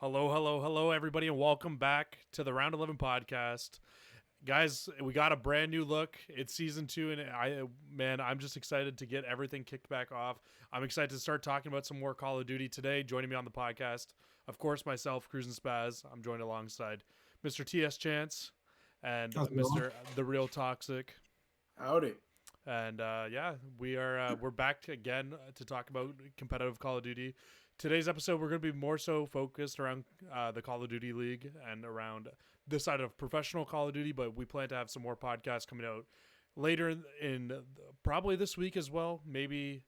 Hello, hello, hello, everybody, and welcome back to the Round 11 podcast. Guys, we got a brand new look. It's season 2, and I'm just excited to get everything kicked back off. I'm excited to start talking about some more Call of Duty today. Joining me on the podcast, of course, myself, Cruz and Spaz. I'm joined alongside Mr. TS Chance and How's it going? Mr. The Real Toxic. Howdy. And we're back again to talk about competitive Call of Duty. Today's episode, we're going to be more so focused around the Call of Duty League and around this side of professional Call of Duty, but we plan to have some more podcasts coming out later in probably this week as well. Maybe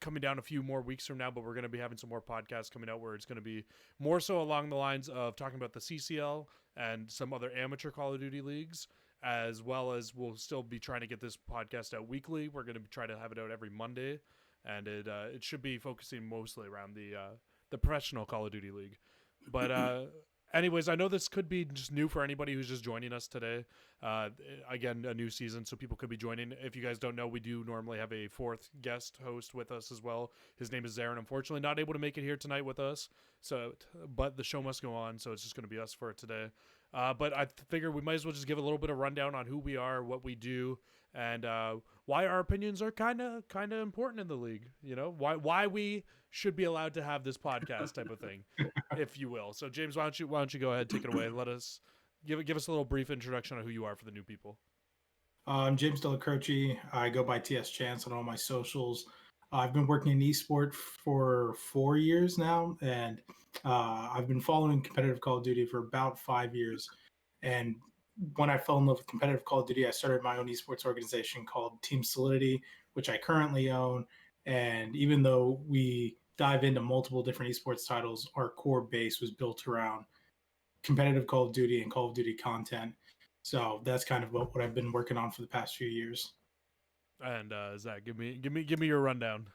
coming down a few more weeks from now, but we're going to be having some more podcasts coming out where it's going to be more so along the lines of talking about the CCL and some other amateur Call of Duty leagues, as well as we'll still be trying to get this podcast out weekly. We're going to try to have it out every Monday, and it should be focusing mostly around the professional Call of Duty league. But anyways, I know this could be just new for anybody who's just joining us today. Again, a new season, so people could be joining. If you guys don't know, we do normally have a fourth guest host with us as well. His name is Zarin. Unfortunately, not able to make it here tonight with us. But the show must go on, so it's just going to be us for today. But I figure we might as well just give a little bit of rundown on who we are, what we do, and why our opinions are kind of important in the league. You know, why we should be allowed to have this podcast type of thing, if you will. So James, why don't you go ahead, take it away, and let us give us a little brief introduction on who you are for the new people. I'm James Delacroce. I go by TS Chance on all my socials. I've been working in esport for 4 years now, and I've been following competitive Call of Duty for about 5 years. And when I fell in love with competitive Call of Duty, I started my own esports organization called Team Solidity, which I currently own. And even though we dive into multiple different esports titles, our core base was built around competitive Call of Duty and Call of Duty content. So that's kind of what I've been working on for the past few years. And Zach, give me your rundown.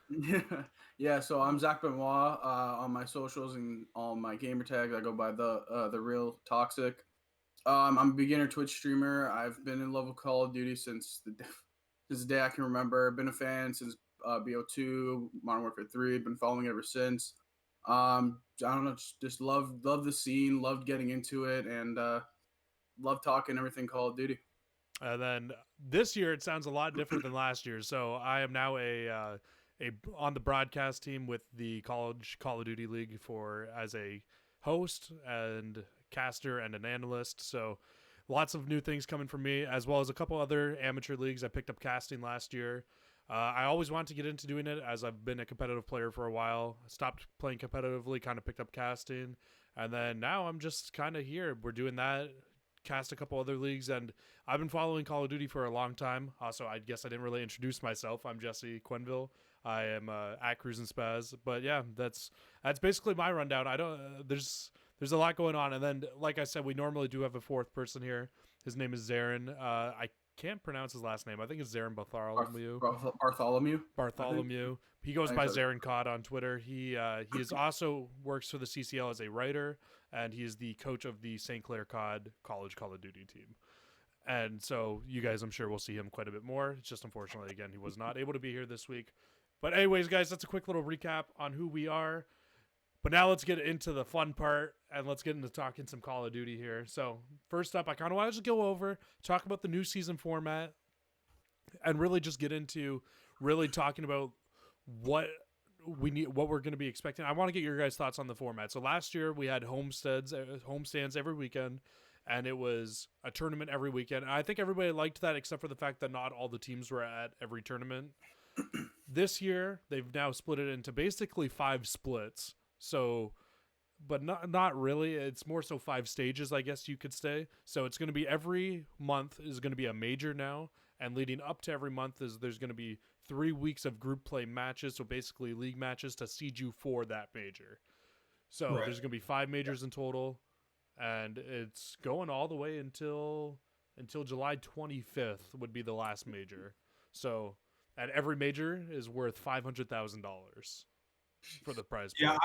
Yeah, so I'm Zach Benoit on my socials and all my gamer tags. I go by the Real Toxic. I'm a beginner Twitch streamer. I've been in love with Call of Duty since the day I can remember. I've been a fan since BO2, Modern Warfare 3. Been following it ever since. I don't know, just love the scene, loved getting into it, and love talking everything Call of Duty. And then this year, it sounds a lot different than last year. So I am now a on the broadcast team with the college Call of Duty League as a host and caster and an analyst. So lots of new things coming from me, as well as a couple other amateur leagues. I picked up casting last year. I always wanted to get into doing it as I've been a competitive player for a while. I stopped playing competitively, kind of picked up casting, and then now I'm just kind of here. We're doing that, cast a couple other leagues, and I've been following Call of Duty for a long time. Also, I guess I didn't really introduce myself. I'm Jesse Quenville. I am at Cruz and Spaz, but yeah, that's basically my rundown. I don't there's a lot going on, and then like I said, we normally do have a fourth person here. His name is Zarin. I can't pronounce his last name. I think it's Zarin Bartholomew. Bartholomew. He goes by Zarin Cod on Twitter. He is also works for the CCL as a writer, and he is the coach of the St. Clair Cod College Call of Duty team. And so you guys, I'm sure, will see him quite a bit more. It's just unfortunately, again, he was not able to be here this week. But anyways, guys, that's a quick little recap on who we are. But now let's get into the fun part, and let's get into talking some Call of Duty here. So first up, I kind of want to just go over, talk about the new season format, and really just get into really talking about what we're going to be expecting. I want to get your guys' thoughts on the format. So last year we had homestands every weekend, and it was a tournament every weekend. And I think everybody liked that, except for the fact that not all the teams were at every tournament. This year they've now split it into basically 5 splits. So, but not really. It's more so 5 stages, I guess you could say. So it's going to be every month is going to be a major now, and leading up to every month there's going to be 3 weeks of group play matches. So basically league matches to seed you for that major. So There's going to be 5 majors in total, and it's going all the way until July 25th would be the last major. So, and every major is worth $500,000 for the prize pool. Yeah,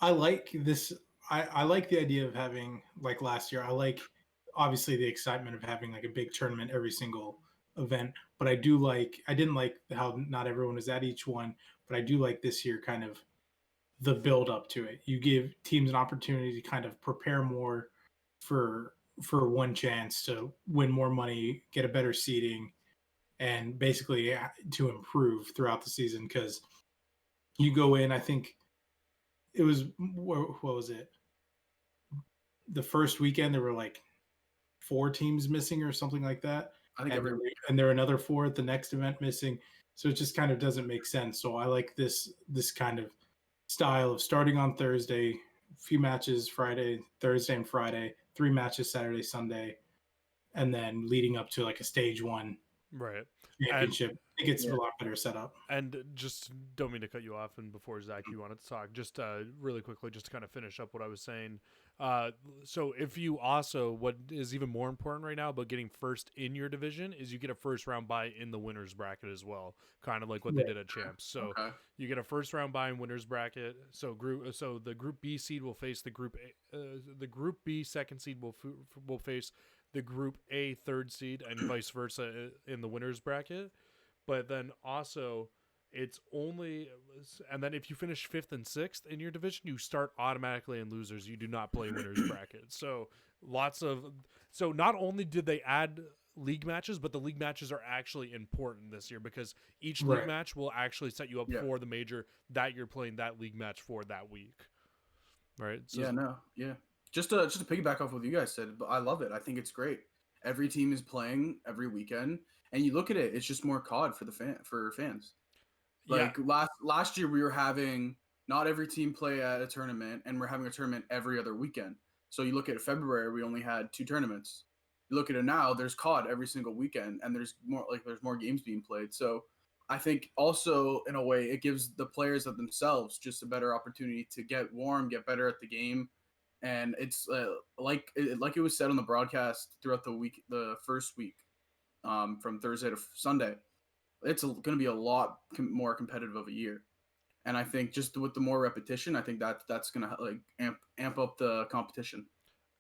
I like this. I like the idea of having, like last year, I like obviously the excitement of having like a big tournament every single event, but I didn't like how not everyone is at each one, but I do like this year kind of the build up to it. You give teams an opportunity to kind of prepare more for one chance to win more money, get a better seating, and basically to improve throughout the season. Because you go in, I think it was what was it? The first weekend there were like 4 teams missing or something like that, I think and there were another 4 at the next event missing. So it just kind of doesn't make sense. So I like this kind of style of starting on Thursday, a few matches Friday, Thursday, and Friday, 3 matches Saturday, Sunday, and then leading up to like a stage 1 Right. championship. I think it's a lot better setup. And just don't mean to cut you off. And before Zach, you wanted to talk, just really quickly, just to kind of finish up what I was saying. So if you also, what is even more important right now about getting first in your division is you get a first round bye in the winners bracket as well, kind of like what they did at Champs. So you get a first round bye in winners bracket. So the group B seed will face the group A, the group B second seed will face the group A third seed, and vice versa in the winners bracket. But then also, it's only, and then if you finish 5th and 6th in your division, you start automatically in losers. You do not play winners bracket. So not only did they add league matches, but the league matches are actually important this year because each league match will actually set you up for the major that you're playing that league match for that week. Right? So, Just to piggyback off what you guys said, but I love it. I think it's great. Every team is playing every weekend, and you look at it, it's just more COD for fans. Like last year, we were having not every team play at a tournament, and we're having a tournament every other weekend. So you look at February, we only had 2 tournaments. You look at it now, there's COD every single weekend, and there's more games being played. So I think also in a way it gives the players of themselves just a better opportunity to get warm, get better at the game. And it's like it was said on the broadcast throughout the week, the first week, from Thursday to Sunday, it's going to be a lot more competitive of a year. And I think just with the more repetition, I think that's going to like amp up the competition.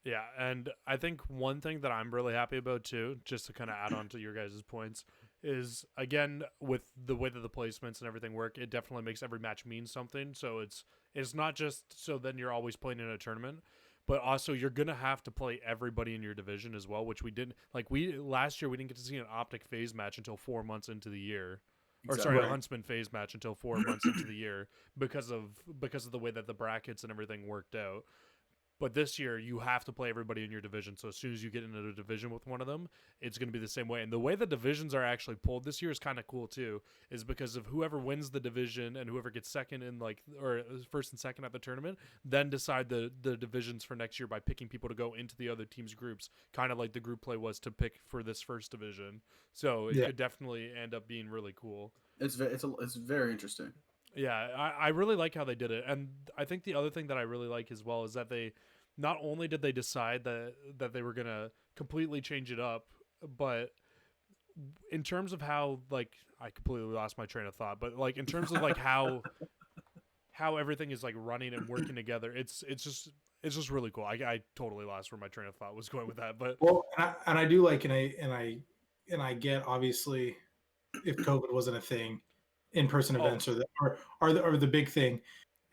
Yeah, and I think one thing that I'm really happy about too, just to kind of add on to your guys' points, is again with the way that the placements and everything work, it definitely makes every match mean something. So it's not just so then you're always playing in a tournament, but also you're gonna have to play everybody in your division as well, which we didn't. Like last year we didn't get to see an Optic phase match until 4 months into the year. Exactly. Or sorry, a Huntsman phase match until 4 months into the year because of the way that the brackets and everything worked out. But this year, you have to play everybody in your division. So as soon as you get into a division with one of them, it's going to be the same way. And the way the divisions are actually pulled this year is kind of cool too, is because of whoever wins the division and whoever gets second in or first and second at the tournament, then decide the divisions for next year by picking people to go into the other team's groups, kind of like the group play was to pick for this first division. So it could definitely end up being really cool. It's very interesting. Yeah, I really like how they did it. And I think the other thing that I really like as well is that they not only did they decide that they were going to completely change it up, but in terms of how, like, I completely lost my train of thought, but like in terms of like how everything is like running and working together, it's just really cool. I totally lost where my train of thought was going with that, but and I do like and I get obviously if COVID wasn't a thing, in-person events are the big thing.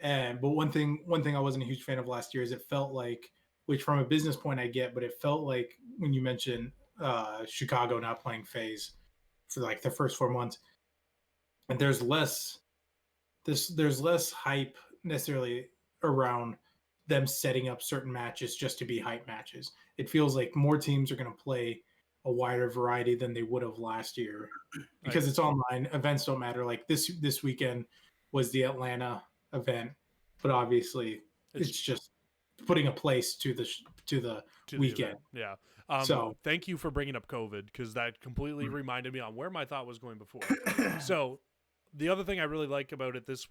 But one thing I wasn't a huge fan of last year is it felt like, which from a business point I get, but it felt like when you mentioned Chicago not playing phase for like the first 4 months, and there's less hype necessarily around them setting up certain matches just to be hype matches. It feels like more teams are going to play a wider variety than they would have last year because it's online. Events don't matter. Like this weekend was the Atlanta event, but obviously it's just putting a place to the weekend. Yeah. So thank you for bringing up COVID because that completely reminded me on where my thought was going before. So the other thing I really like about it this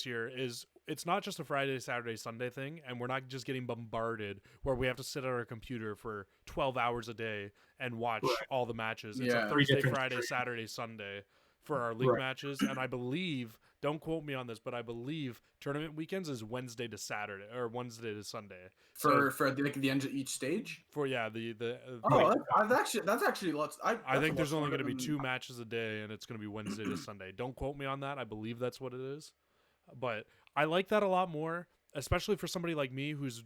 year is it's not just a Friday, Saturday, Sunday thing, and we're not just getting bombarded where we have to sit at our computer for 12 hours a day and watch all the matches. It's a Thursday, Friday, Saturday, Sunday for our league matches, and I believe, don't quote me on this, but I believe tournament weekends is Wednesday to Saturday or Wednesday to Sunday for the end of each stage. That's actually lots. I think there's only going to be 2 matches a day, and it's going to be Wednesday to Sunday. Don't quote me on that. I believe that's what it is. But I like that a lot more, especially for somebody like me who's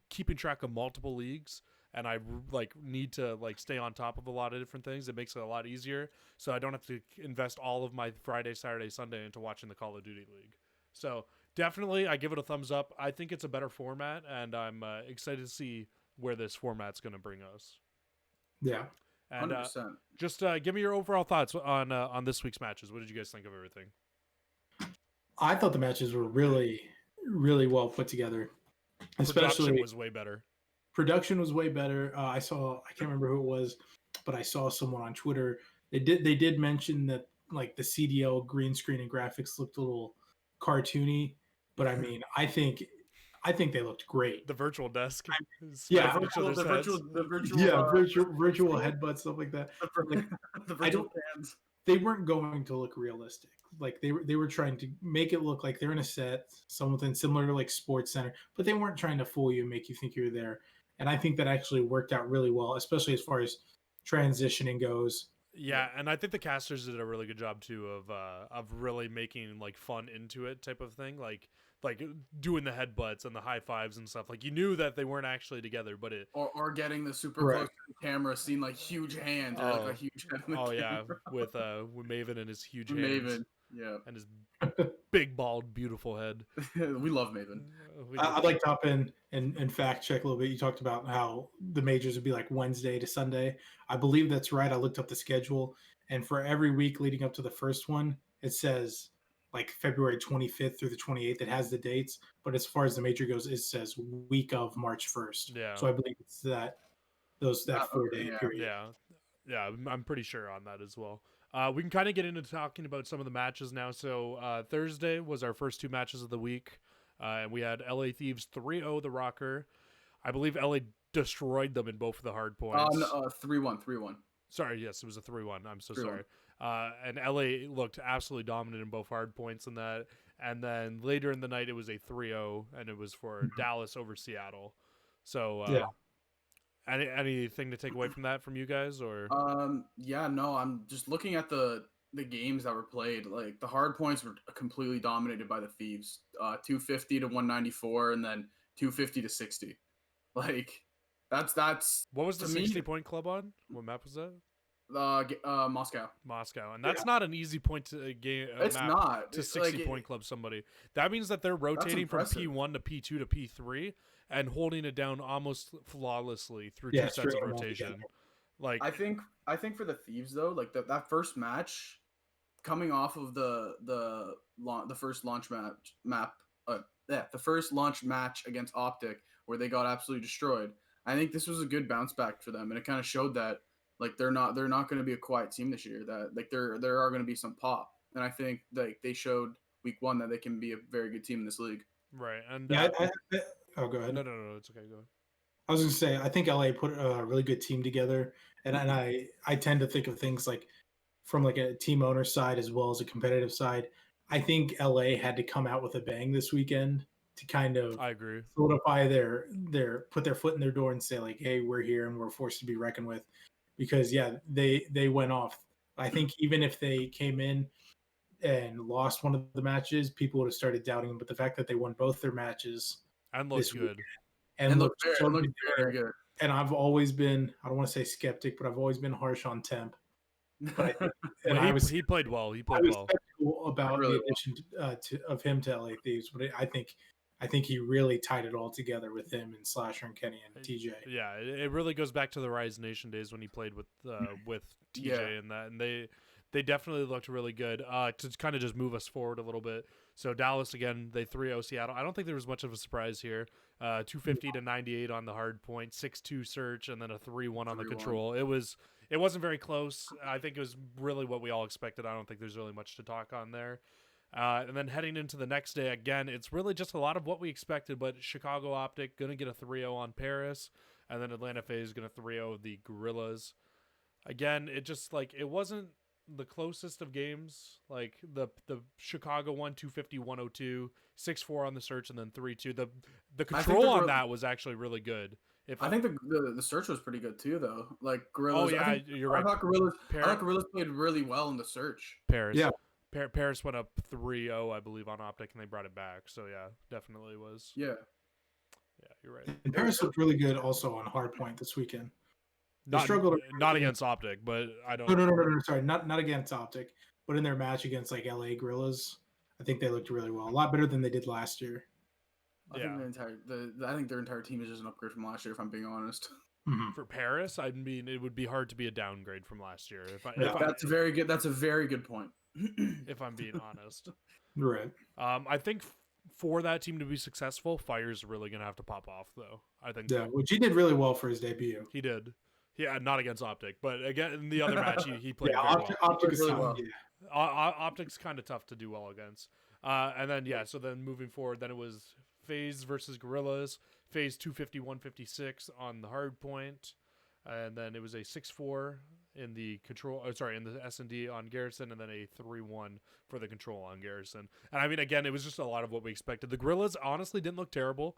keeping track of multiple leagues and I like need to like stay on top of a lot of different things. It makes it a lot easier, so I don't have to invest all of my Friday, Saturday, Sunday into watching the Call of Duty League. So definitely, I give it a thumbs up. I think it's a better format, and I'm excited to see where this format's going to bring us. Yeah. And 100%. just give me your overall thoughts on this week's matches. What did you guys think of everything? I thought the matches were really, really well put together. Especially Production was way better. Production was way better. I can't remember who it was, but I saw someone on Twitter. They did mention that like the CDL green screen and graphics looked a little cartoony, but I mean, I think they looked great. The virtual desk. Yeah, the virtual headbutts, stuff like that. Like, the virtual hands. They weren't going to look realistic. Like they were trying to make it look like they're in a set, something similar to like Sports Center, but they weren't trying to fool you and make you think you're there. And I think that actually worked out really well, especially as far as transitioning goes. Yeah, and I think the casters did a really good job too of really making like fun into it type of thing, like doing the headbutts and the high fives and stuff. Like you knew that they weren't actually together, but it or getting the super close to the camera, seeing like huge hands or like a huge head. Yeah, with Maven and his huge hands. Maven, yeah, and his big bald beautiful head. We love Maven. I'd like to hop in and fact check a little bit. You talked about how the majors would be like Wednesday to Sunday. I believe that's right. I looked up the schedule, and for every week leading up to the first one, it says like February 25th through the 28th. It has the dates, but as far as the major goes, it says week of March 1st. Yeah. So I believe it's that 4-day period. Yeah, I'm pretty sure on that as well. We can kind of get into talking about some of the matches now. So Thursday was our first two matches of the week. And we had LA Thieves 3-0 the Rocker. I believe LA destroyed them in both of the hard points. 3-1. Sorry, yes, it was a 3-1. I'm so sorry. And LA looked absolutely dominant in both hard points in that. And then later in the night, it was a 3-0, and it was for Dallas over Seattle. So, anything to take away from that from you guys, or? Yeah, no, I'm just looking at the games that were played. Like the hard points were completely dominated by the Thieves. 250 to 194, and then 250 to 60. Like that's. What was the 60-point club on? What map was that? Moscow, and that's not an easy point to game. It's not to 60-point club somebody. That means that they're rotating from P1 to P2 to P3 and holding it down almost flawlessly through two sets of rotation. Like I think for the Thieves though, like that first match, coming off of the first launch the first launch match against Optic where they got absolutely destroyed. I think this was a good bounce back for them, and it kind of showed that. Like they're not going to be a quiet team this year. That like there are going to be some pop, and I think like they showed week one that they can be a very good team in this league. Right, and go ahead. No, it's okay. Go ahead. I was going to say I think LA put a really good team together, and I tend to think of things like from like a team owner side as well as a competitive side. I think LA had to come out with a bang this weekend to kind of I agree solidify their put their foot in their door and say like, hey, we're here and we're forced to be reckoned with. Because they went off. I think even if they came in and lost one of the matches, people would have started doubting them. But the fact that they won both their matches and looked good and looked very good. And I've always been, I don't want to say skeptic, but I've always been harsh on Temp. But I think, he played well. He played well. Skeptical about the addition of him to LA Thieves, but I think he really tied it all together with him and Slasher and Kenny and TJ. Yeah, it really goes back to the Rise Nation days when he played with TJ and that, and they definitely looked really good. To kind of just move us forward a little bit. So Dallas again, they 3-0 Seattle. I don't think there was much of a surprise here. 250 to 98 on the hard point, 6-2 search, and then a 3-1 on the control. It wasn't very close. I think it was really what we all expected. I don't think there's really much to talk on there. And then heading into the next day, again, it's really just a lot of what we expected, but Chicago Optic going to get a 3-0 on Paris, and then Atlanta FaZe going to 3-0 the Gorillas. Again, it just, like, it wasn't the closest of games. Like, the Chicago won 250-102, 6-4 on the search, and then 3-2. The control on that was actually really good. I think the search was pretty good, too, though. Like, Gorillas. Oh, yeah, you're right. I thought Gorillas played really well in the search. Paris. Yeah. Paris went up 3-0, I believe, on Optic, and they brought it back. So yeah, definitely was. Yeah. Yeah, you're right. And Paris looked really good also on hardpoint this weekend. They struggled not against Optic, but I don't. No. Sorry, not against Optic, but in their match against like LA Gorillas, I think they looked really well. A lot better than they did last year. I think their entire team is just an upgrade from last year, if I'm being honest. Mm-hmm. For Paris, I mean, it would be hard to be a downgrade from last year. That's a very good point. If I'm being honest, Right. I think for that team to be successful, Fire's really gonna have to pop off, though. I think. Yeah, which he did really well for his debut. He did. Yeah, not against Optic, but again in the other match he played yeah, very well. Optic is really solid, well. Yeah. Optic's kind of tough to do well against. And then so then moving forward, then it was FaZe versus Gorillas. FaZe 250-156 on the hard point, and then it was a 6-4 in the control. In the S&D on Garrison, and then a 3-1 for the control on Garrison. And I mean, again, it was just a lot of what we expected. The Gorillas honestly didn't look terrible.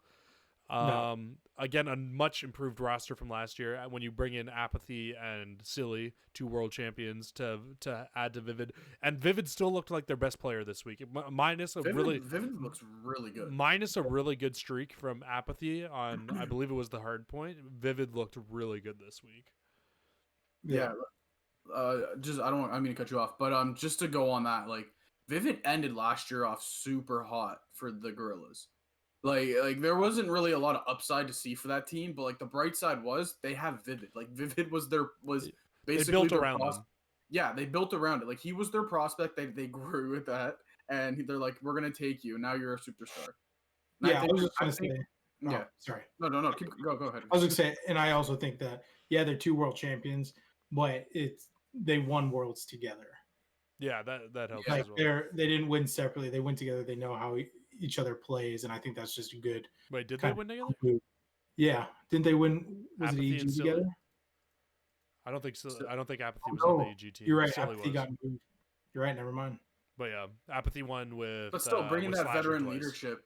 No. Again, a much improved roster from last year. When you bring in Apathy and Silly, 2 world champions, to add to Vivid, and Vivid still looked like their best player this week. Minus a Vivid looks really good. Minus a really good streak from Apathy on, I believe it was the hard point. Vivid looked really good this week. Yeah. I mean to cut you off, but just to go on that, like Vivid ended last year off super hot for the Gorillas. Like there wasn't really a lot of upside to see for that team, but like the bright side was they have Vivid. Like Vivid was basically they built around them. Yeah, they built around it. Like he was their prospect. They grew with that, and they're like, we're gonna take you. Now you're a superstar. And I was just gonna say. Oh, yeah. Sorry. No. Go ahead. I was gonna say, and I also think that they're 2 world champions, but they won worlds together. Yeah, that helps Like as well. They didn't win separately. They win together. They know how each other plays, and I think that's just a good. Wait, did they win together? Yeah, didn't they win? Was Apathy it and EG Silly? together? I don't think so. I don't think Apathy was No, on the EG team. You're right. Silly Apathy was. got moved. You're right. Never mind. But yeah, Apathy won with. But still, bringing with that Slasher veteran twice. leadership,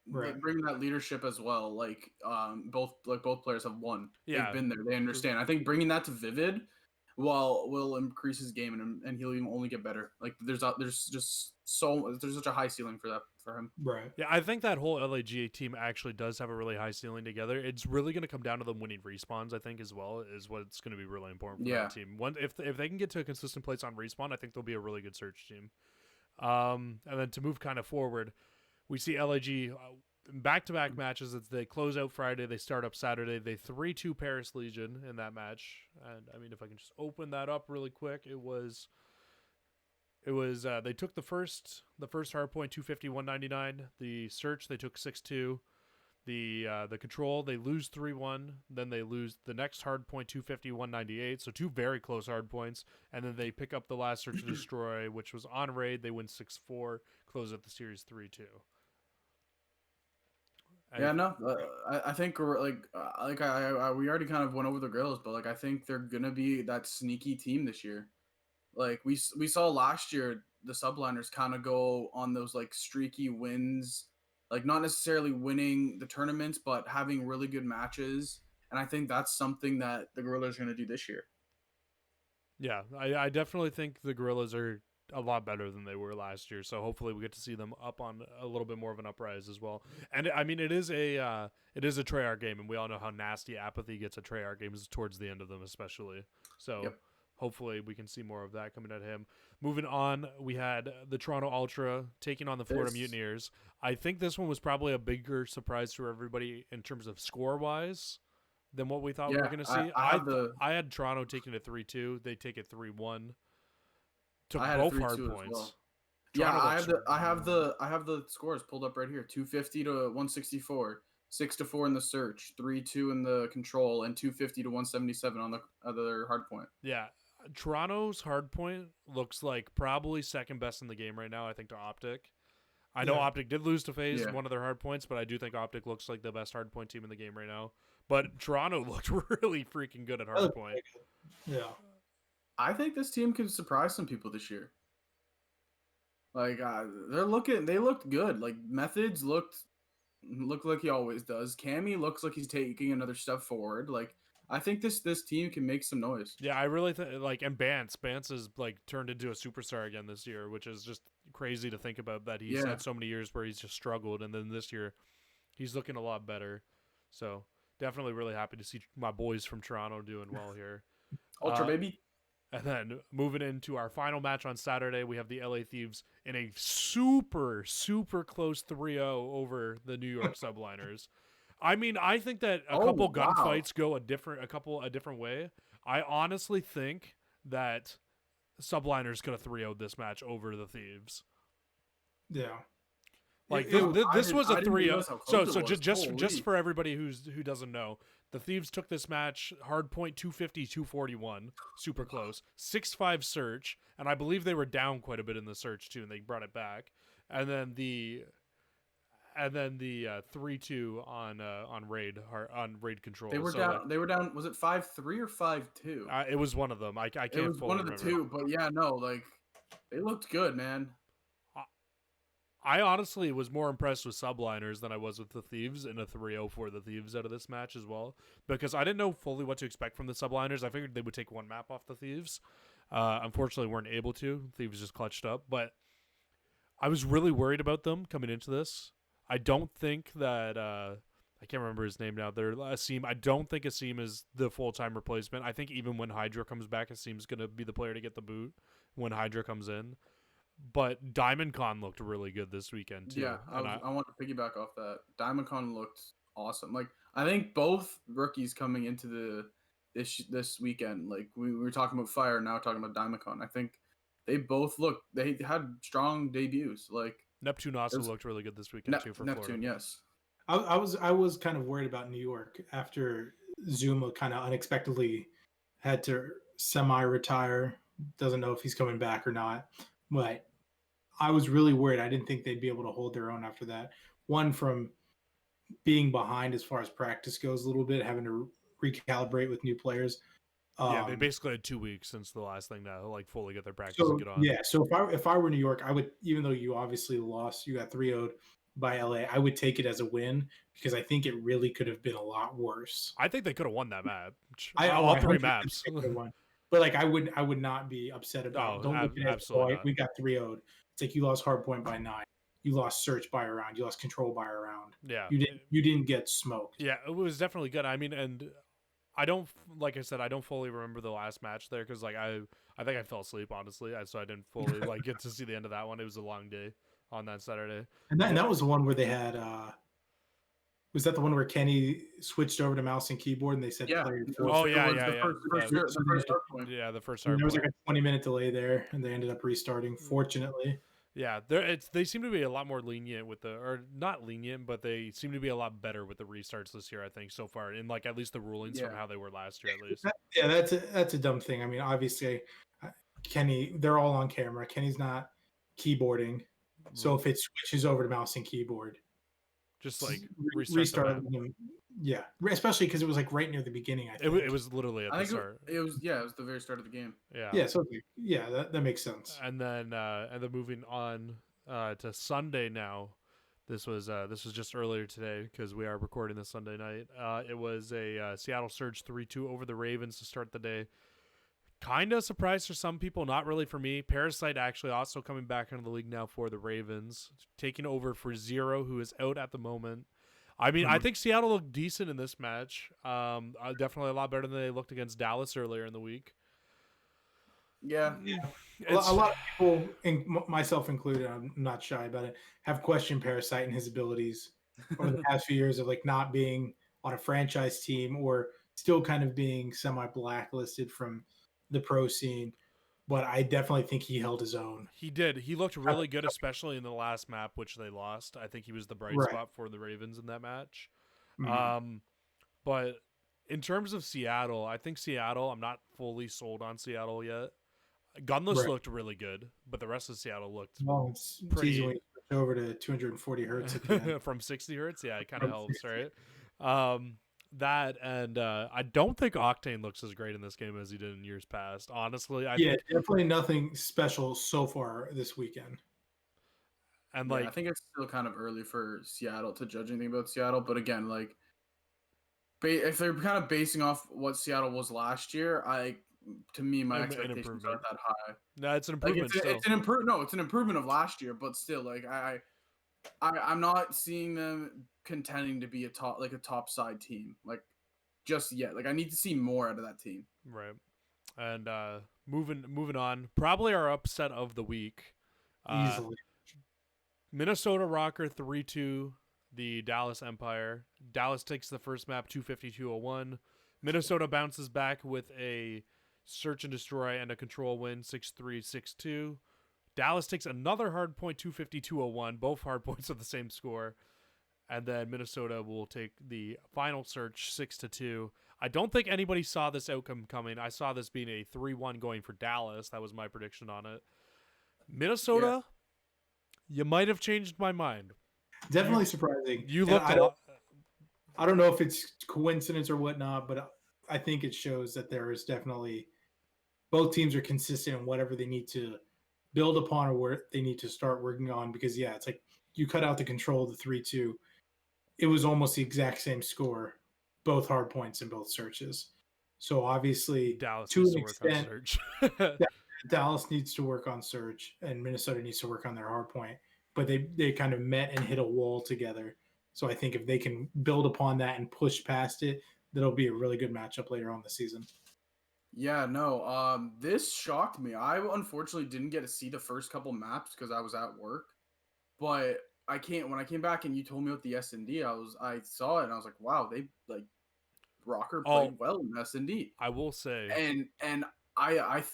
Right. bringing that leadership as well. Like both players have won. Yeah. They've been there. They understand. I think bringing that to Vivid, will increase his game and he'll even only get better. Like there's such a high ceiling for him. Right. Yeah, I think that whole LAGA team actually does have a really high ceiling together. It's really going to come down to them winning respawns, I think, as well, is what's going to be really important for that team. If they can get to a consistent place on respawn, I think they'll be a really good search team. And then to move kind of forward, we see LAG back-to-back matches. As they close out Friday, they start up Saturday. They 3-2 Paris Legion in that match. And I mean, if I can just open that up really quick, it was they took the first hardpoint 250-199. The search they took 6-2. The control they lose 3-1. Then they lose the next hardpoint 250-198. So 2 very close hardpoints, and then they pick up the last search and destroy, which was on raid. They win 6-4, close out the series 3-2. Yeah, no, I think we already kind of went over the Gorillas, but like I think they're gonna be that sneaky team this year. Like we saw last year, the subliners kind of go on those like streaky wins, like not necessarily winning the tournaments, but having really good matches. And I think that's something that the Gorillas are going to do this year. Yeah, I definitely think the Gorillas are a lot better than they were last year. So hopefully we get to see them up on a little bit more of an uprise as well. And I mean, it is a Treyarch game, and we all know how nasty Apathy gets at Treyarch games towards the end of them, especially. So. Yep. Hopefully we can see more of that coming at him. Moving on, we had the Toronto Ultra taking on the Florida Mutineers. I think this one was probably a bigger surprise for everybody in terms of score-wise than what we thought we were going to see. I had Toronto taking it 3-2. They take it 3-1. Took both hard points. Well. I have the scores pulled up right here. 250 to 164. 6-4 in the search, 3-2 in the control, and 250 to 177 on the other hard point. Yeah. Toronto's hardpoint looks like probably second best in the game right now, I think, to Optic. I know Optic did lose to FaZe one of their hardpoints, but I do think Optic looks like the best hardpoint team in the game right now. But Toronto looked really freaking good at hardpoint. Yeah. I think this team can surprise some people this year. Like they looked good. Like Methods looked like he always does. Cammy looks like he's taking another step forward. Like I think this team can make some noise. Yeah, I really think and Bance is like turned into a superstar again this year, which is just crazy to think about that he's had so many years where he's just struggled, and then this year he's looking a lot better. So definitely really happy to see my boys from Toronto doing well here. Ultra baby. And then moving into our final match on Saturday, we have the LA Thieves in a super, super close 3-0 over the New York Subliners. I mean, I think that a couple gunfights go a different way. I honestly think that Subliners could have 3-0'd this match over the Thieves. Yeah. Like this was a 3-0. So just for everybody who doesn't know, the Thieves took this match hard point 250-241, super close, 6-5 search, and I believe they were down quite a bit in the search too, and they brought it back. And then the 3-2 on raid control. They were down. They were down. Was it 5-3 or 5-2? It was one of them. I can't. It was fully one of the remember. two, but yeah, no, like they looked good, man. I honestly was more impressed with Subliners than I was with the Thieves in a 3-0 for the Thieves out of this match as well, because I didn't know fully what to expect from the Subliners. I figured they would take one map off the Thieves. Unfortunately, weren't able to. Thieves just clutched up, but I was really worried about them coming into this. I don't think that I can't remember his name now. Asim. I don't think Asim is the full-time replacement. I think even when Hydra comes back, Asim's going to be the player to get the boot when Hydra comes in. But Diamond Con looked really good this weekend too. Yeah, I want to piggyback off that. Diamond Con looked awesome. Like I think both rookies coming into this weekend, like we were talking about Fire, now talking about Diamond Con. I think they both they had strong debuts. Like Neptune also looked really good this weekend too for Neptune. Florida. Yes, I was kind of worried about New York after Zuma kind of unexpectedly had to semi-retire. Doesn't know if he's coming back or not. But I was really worried. I didn't think they'd be able to hold their own after that. One, from being behind as far as practice goes a little bit, having to recalibrate with new players. Yeah, they basically had 2 weeks since the last thing to like fully get their practice and get on. Yeah, so if I were New York, I would, even though you obviously lost, you got 3-0'd by LA, I would take it as a win because I think it really could have been a lot worse. I think they could have won that match. All 3 maps. But like I would not be upset about. Don't look at it as, we got 3-0'd. It's like you lost hardpoint by 9. You lost search by a round. You lost control by a round. Yeah, you didn't get smoked. Yeah, it was definitely good. I mean, and I don't, like I said, I don't fully remember the last match there because like I think I fell asleep honestly, so I didn't fully like get to see the end of that one. It was a long day on that Saturday. And that was the one where they had. Was that the one where Kenny switched over to mouse and keyboard and they said player? Oh yeah. The first hard there was like a 20-minute delay there, and they ended up restarting. Fortunately. Yeah, they seem to be a lot more lenient with or not lenient, but they seem to be a lot better with the restarts this year. I think so far, in like at least the rulings from how they were last year, at least. That's a dumb thing. I mean, obviously, Kenny, they're all on camera. Kenny's not keyboarding, so if it switches over to mouse and keyboard, just like restart them. Yeah, especially because it was like right near the beginning. I think it was literally at the start. It was the very start of the game. Yeah. So that makes sense. And then moving on to Sunday now. This was just earlier today because we are recording this Sunday night. It was a Seattle Surge 3-2 over the Ravens to start the day. Kind of surprised for some people, not really for me. Parasite actually also coming back into the league now for the Ravens, taking over for Zero, who is out at the moment. I mean, I think Seattle looked decent in this match. Definitely a lot better than they looked against Dallas earlier in the week. Yeah. A lot of people, myself included, I'm not shy about it, have questioned Parasite and his abilities over the past few years of like not being on a franchise team or still kind of being semi-blacklisted from the pro scene. But I definitely think he held his own. He did. He looked really good, especially in the last map, which they lost. I think he was the bright spot for the Ravens in that match. Mm-hmm. But in terms of Seattle, I think Seattle, I'm not fully sold on Seattle yet. Gunless looked really good, but the rest of Seattle looked pretty easy when you switch over to 240 hertz again. From 60 hertz. Yeah, it kind of helps, right? That and I don't think Octane looks as great in this game as he did in years past. Honestly, I think definitely nothing special so far this weekend. And I think it's still kind of early for Seattle to judge anything about Seattle. But again, like if they're kind of basing off what Seattle was last year, I to me, my An expectations improvement. aren't that high. No, it's an Like improvement still. it's an improvement. No, it's an improvement of last year, but still, like I'm not seeing them contending to be a top side team like just yet. Like I need to see more out of that team. Right. And moving on, probably our upset of the week. Easily. Minnesota Rocker 3-2 the Dallas Empire. Dallas takes the first map 252-01. Minnesota bounces back with a search and destroy and a control win 6-3, 6-2. Dallas takes another hard point 252-01. Both hard points are the same score. And then Minnesota will take the final search 6-2. I don't think anybody saw this outcome coming. I saw this being a 3-1 going for Dallas. That was my prediction on it. Minnesota, you might have changed my mind. Definitely surprising. You looked a lot. I don't know if it's coincidence or whatnot, but I think it shows that there is definitely both teams are consistent in whatever they need to build upon or where they need to start working on. Because it's like you cut out the control of the 3-2. It was almost the exact same score, both hard points and both searches. So obviously, Dallas to needs an to work on extent, search. Dallas needs to work on search, and Minnesota needs to work on their hard point. But they kind of met and hit a wall together. So I think if they can build upon that and push past it, that'll be a really good matchup later on the season. Yeah, no. This shocked me. I unfortunately didn't get to see the first couple maps because I was at work. But when I came back and you told me about the S&D, I saw it and I was like, wow, they like Rocker played well in S&D. I will say, and I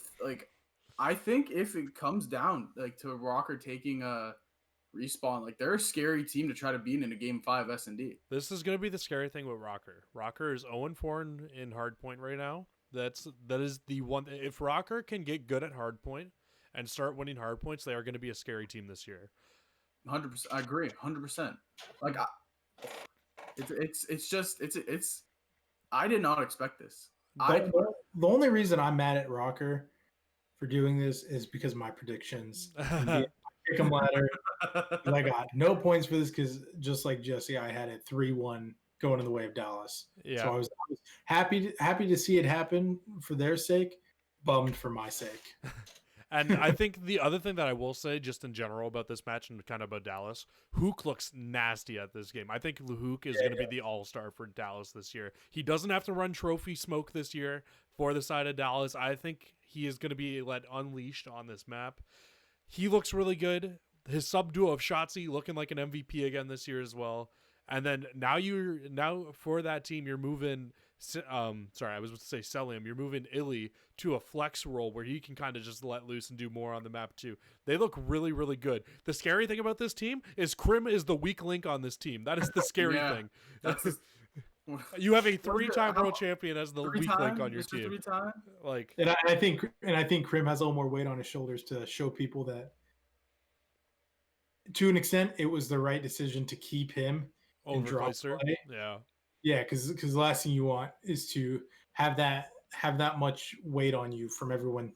think if it comes down like to Rocker taking a respawn, like they're a scary team to try to beat in a game 5 S&D. this is going to be the scary thing with Rocker. Rocker is 0-4 in hardpoint right now. That is the one. If Rocker can get good at hardpoint and start winning hardpoints, they are going to be a scary team this year. 100%. I agree. 100%. Like it's. I did not expect this. The only reason I'm mad at Rocker for doing this is because of my predictions. Pick 'em ladder. I got no points for this because just like Jesse, I had it 3-1 going in the way of Dallas. Yeah. So I was happy to see it happen for their sake, bummed for my sake. And I think the other thing that I will say just in general about this match and kind of about Dallas, Hook looks nasty at this game. I think Hook is going to be the all-star for Dallas this year. He doesn't have to run trophy smoke this year for the side of Dallas. I think he is going to be let unleashed on this map. He looks really good. His sub-duo of Shotzi looking like an MVP again this year as well. And then now for that team, you're moving I was about to say Celium. You're moving Illy to a flex role where he can kind of just let loose and do more on the map too. They look really, really good. The scary thing about this team is Krim is the weak link on this team. That is the scary thing. You have a 3-time world champion as the weak link on your team. Like, and I think Krim has a little more weight on his shoulders to show people that, to an extent, it was the right decision to keep him and drop play. Yeah, because the last thing you want is to have that much weight on you from everyone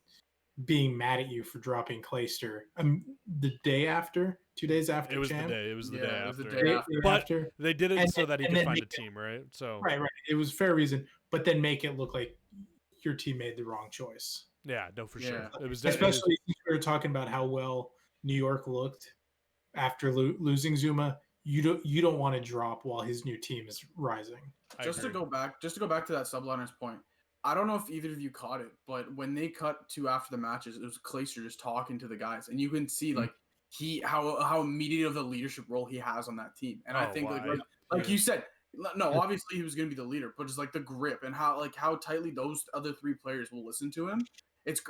being mad at you for dropping Clayster. The day after, 2 days after, it was champ. the day. It was the day after. The day after. But they did it so that he could find a team, right? So right. It was fair reason, but then make it look like your team made the wrong choice. Yeah, no, for sure. It was especially since we were talking about how well New York looked after losing Zuma. You don't want to drop while his new team is rising. Just to go back to that subliner's point, I don't know if either of you caught it, but when they cut to after the matches, it was Clayster just talking to the guys, and you can see like how immediate of a leadership role he has on that team. And I think like you said, no, obviously he was going to be the leader, but just like the grip and how tightly those other 3 players will listen to him. It's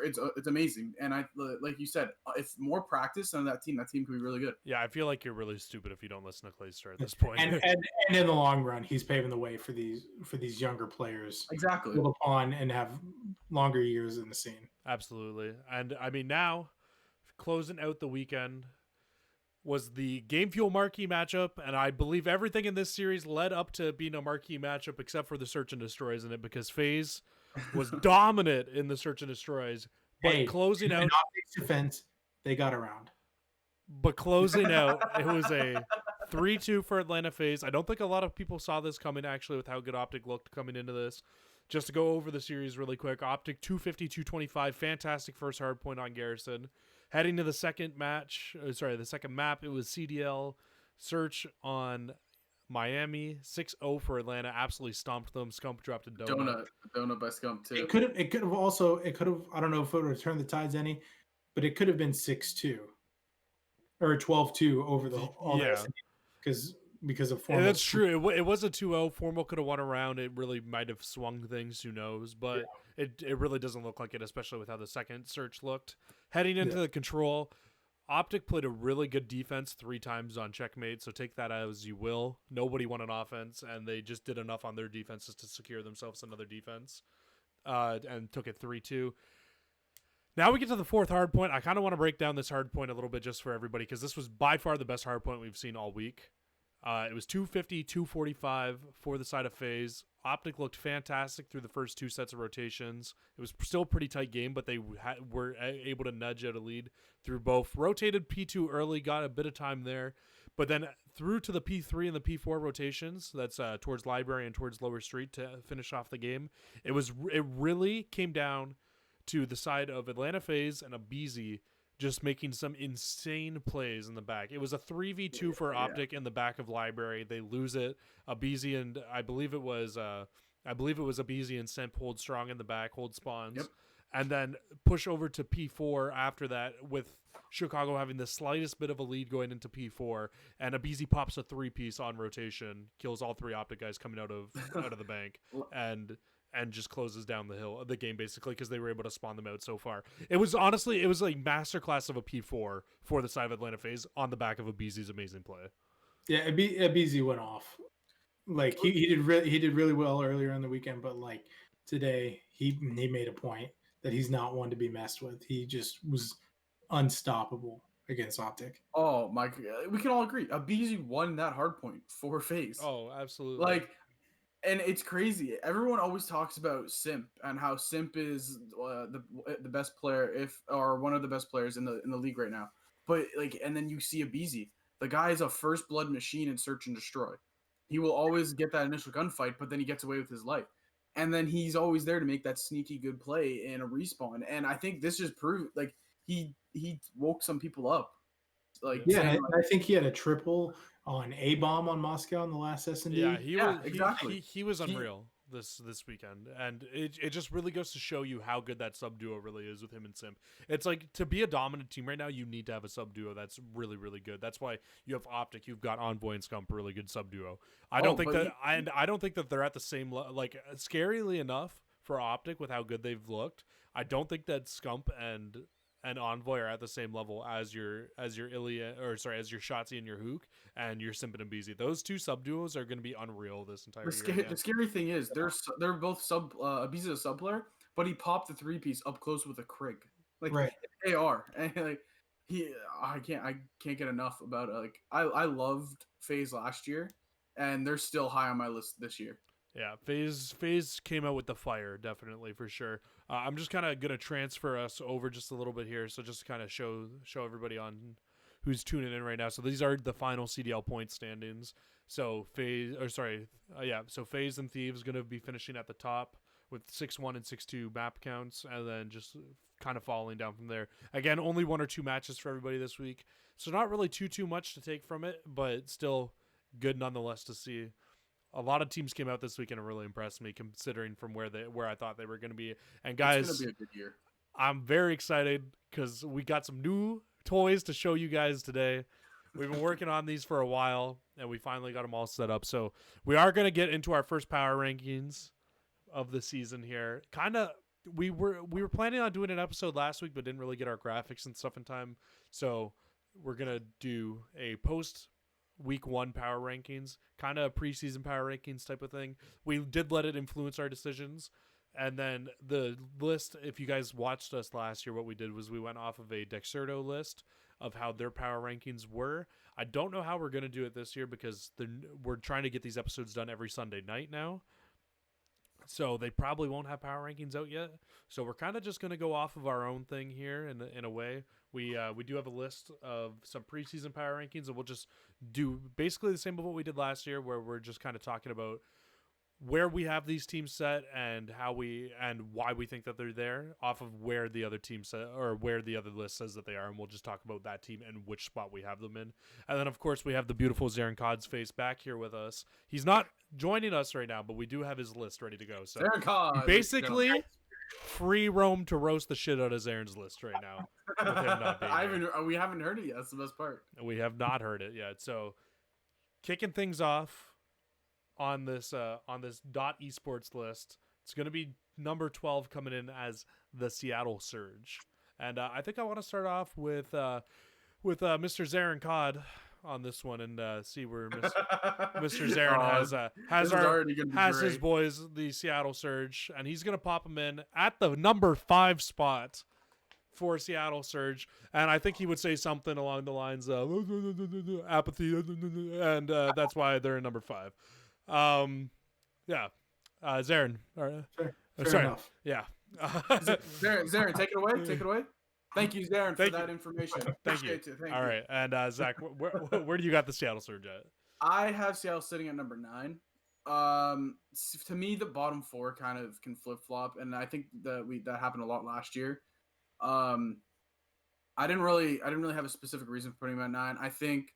amazing, and I like you said, if more practice on that team could be really good. Yeah, I feel like you're really stupid if you don't listen to Clayster at this point. And in the long run, he's paving the way for these younger players. Exactly. Build upon and have longer years in the scene. Absolutely, and I mean now, closing out the weekend was the Game Fuel marquee matchup, and I believe everything in this series led up to being a marquee matchup except for the Search and Destroys in it because FaZe was dominant in the Search and Destroys. But closing out, defense, they got around. But closing out, it was a 3-2 for Atlanta FaZe. I don't think a lot of people saw this coming actually with how good Optic looked coming into this. just to go over the series really quick, Optic 250, 225, fantastic first hard point on Garrison. Heading to the second match, the second map, it was CDL Search on Miami, 6-0 for Atlanta, absolutely stomped them. Scump dropped a donut. Donut by Scump too. It could have I don't know if it would have turned the tides any, but it could have been 6-2 or 12-2 over all the rest of the because of formal. That's true. It was a 2-0. Formal could have won a round. It really might have swung things. Who knows? But it really doesn't look like it, especially with how the second search looked. Heading into the control, Optic played a really good defense 3 times on checkmate, so take that as you will. Nobody won an offense, and they just did enough on their defenses to secure themselves another defense and took it 3-2. Now we get to the fourth hard point. I kind of want to break down this hard point a little bit just for everybody because this was by far the best hard point we've seen all week. It was 250, 245 for the side of FaZe. Optic looked fantastic through the first 2 sets of rotations. It was still a pretty tight game, but they were able to nudge out a lead through both. Rotated P2 early, got a bit of time there, but then through to the P3 and the P4 rotations, that's towards Library and towards Lower Street to finish off the game. It really came down to the side of Atlanta FaZe and Abizi just making some insane plays in the back. It was a 3v2 for Optic in the back of Library. They lose it. Abizi and I believe it was Abizi and Semp hold strong in the back, hold spawns. Yep. And then push over to P4 after that with Chicago having the slightest bit of a lead going into P4, and Abizi pops a 3-piece on rotation, kills all 3 Optic guys coming out of the bank, and just closes down the game basically because they were able to spawn them out so far. It was like masterclass of a P4 for the side of Atlanta FaZe on the back of Abizi's amazing play. Yeah, Abizi went off. Like he did really well earlier in the weekend, but like today he made a point that he's not one to be messed with. He just was unstoppable against Optic. Oh my God, we can all agree. Abizi won that hard point for FaZe. Oh, absolutely. Like. And it's crazy. Everyone always talks about Simp and how Simp is the best player, or one of the best players in the league right now. But and then you see Abizi. The guy is a first blood machine in Search and Destroy. He will always get that initial gunfight, but then he gets away with his life. And then he's always there to make that sneaky good play in a respawn. And I think this just proved he woke some people up. I think he had a triple on A-bomb on Moscow in the last S&D. Yeah, he was unreal this weekend, and it just really goes to show you how good that sub duo really is with him and Simp. It's like, to be a dominant team right now, you need to have a sub duo that's really, really good. That's why you have Optic, you've got Envoy and Scump, really good sub duo. I don't think that they're at the same scarily enough for Optic with how good they've looked. I don't think that Scump and Envoy are at the same level as your Ilya, as your Shotzi and your Hook and your Simp and Abizi. Those 2 sub duos are going to be unreal this entire year. The scary thing is they're both Abizi's a sub player, but he popped the 3-piece up close with a Krig, AR, and I can't get enough about it. I loved FaZe last year, and they're still high on my list this year. Yeah, FaZe came out with the fire, definitely, for sure. I'm just kind of going to transfer us over just a little bit here, so just to kind of show everybody on who's tuning in right now. So these are the final CDL point standings. So FaZe and Thieves going to be finishing at the top with 6-1 and 6-2 map counts, and then just kind of falling down from there. Again, only 1 or 2 matches for everybody this week, so not really too much to take from it, but still good nonetheless to see. A lot of teams came out this weekend and really impressed me, considering from where I thought they were going to be. And guys, it's going to be a good year. I'm very excited because we got some new toys to show you guys today. We've been working on these for a while, and we finally got them all set up. So we are going to get into our first power rankings of the season here. We were planning on doing an episode last week, but didn't really get our graphics and stuff in time. So we're going to do a post week 1 power rankings, kind of preseason power rankings type of thing. We did let it influence our decisions. And then the list, if you guys watched us last year, what we did was we went off of a Dexerto list of how their power rankings were. I don't know how we're going to do it this year because we're trying to get these episodes done every Sunday night now. So they probably won't have power rankings out yet. So we're kind of just going to go off of our own thing here in a way. We do have a list of some preseason power rankings, and we'll just do basically the same of what we did last year, where we're just kind of talking about where we have these teams set and why we think that they're there off of where the other team set or where the other list says that they are, and we'll just talk about that team and which spot we have them in. And then of course we have the beautiful Zarin Cod's face back here with us. He's not joining us right now, but we do have his list ready to go. So Zarin Cod, basically free roam to roast the shit out of Zarin's list right now. With him not being we haven't heard it yet. That's the best part. We have not heard it yet. So kicking things off on this dot esports list, it's going to be number 12 coming in as the Seattle Surge. And I think I want to start off with Mr. Zarin Cod on this one and see where Mr. Zarin has his boys, the Seattle Surge, and he's going to pop them in at the number 5 spot for Seattle Surge, and I think he would say something along the lines of apathy, and that's why they're in number 5. Zarin. Fair enough. Yeah. Zarin, take it away. Take it away. Thank you, Zarin, for that information. Thank you. Thank All you. right, and Zach, where do you got the Seattle Surge at? I have Seattle sitting at number 9. To me, the bottom 4 kind of can flip flop, and I think that happened a lot last year. I didn't really have a specific reason for putting them at 9. I think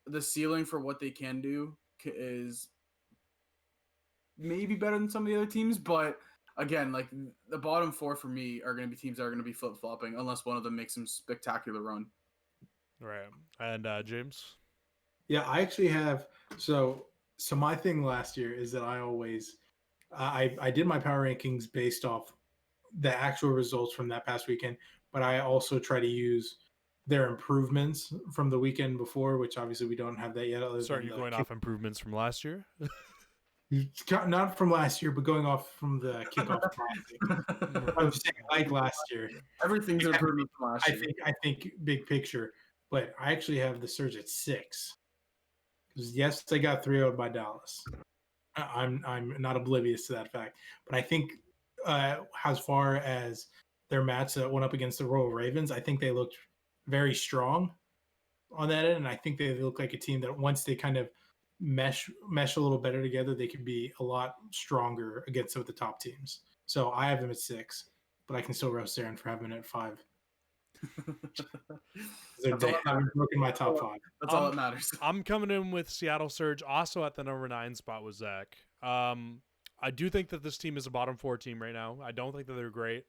the ceiling for what they can do is maybe better than some of the other teams, but again, like the bottom 4 for me are going to be teams that are going to be flip flopping unless one of them makes some spectacular run. Right, and James. Yeah, I actually have so my thing last year is that I always I did my power rankings based off the actual results from that past weekend, but I also try to use their improvements from the weekend before, which obviously we don't have that yet. So are you going off improvements from last year? Not from last year, but going off from the kickoff classic. I'm saying like last year. Everything's an improvement from last year. I think big picture, but I actually have the Surge at 6. Because yes, they got 3-0 by Dallas. I'm not oblivious to that fact, but I think as far as their match that went up against the Royal Ravens, I think they looked very strong on that end, and I think they look like a team that once they kind of mesh a little better together, they could be a lot stronger against some of the top teams. So I have them at 6, but I can still roast Zarin for having it at 5. They haven't broken my top 5. That's all that matters. I'm coming in with Seattle Surge, also at the number 9 spot with Zach. I do think that this team is a bottom 4 team right now. I don't think that they're great.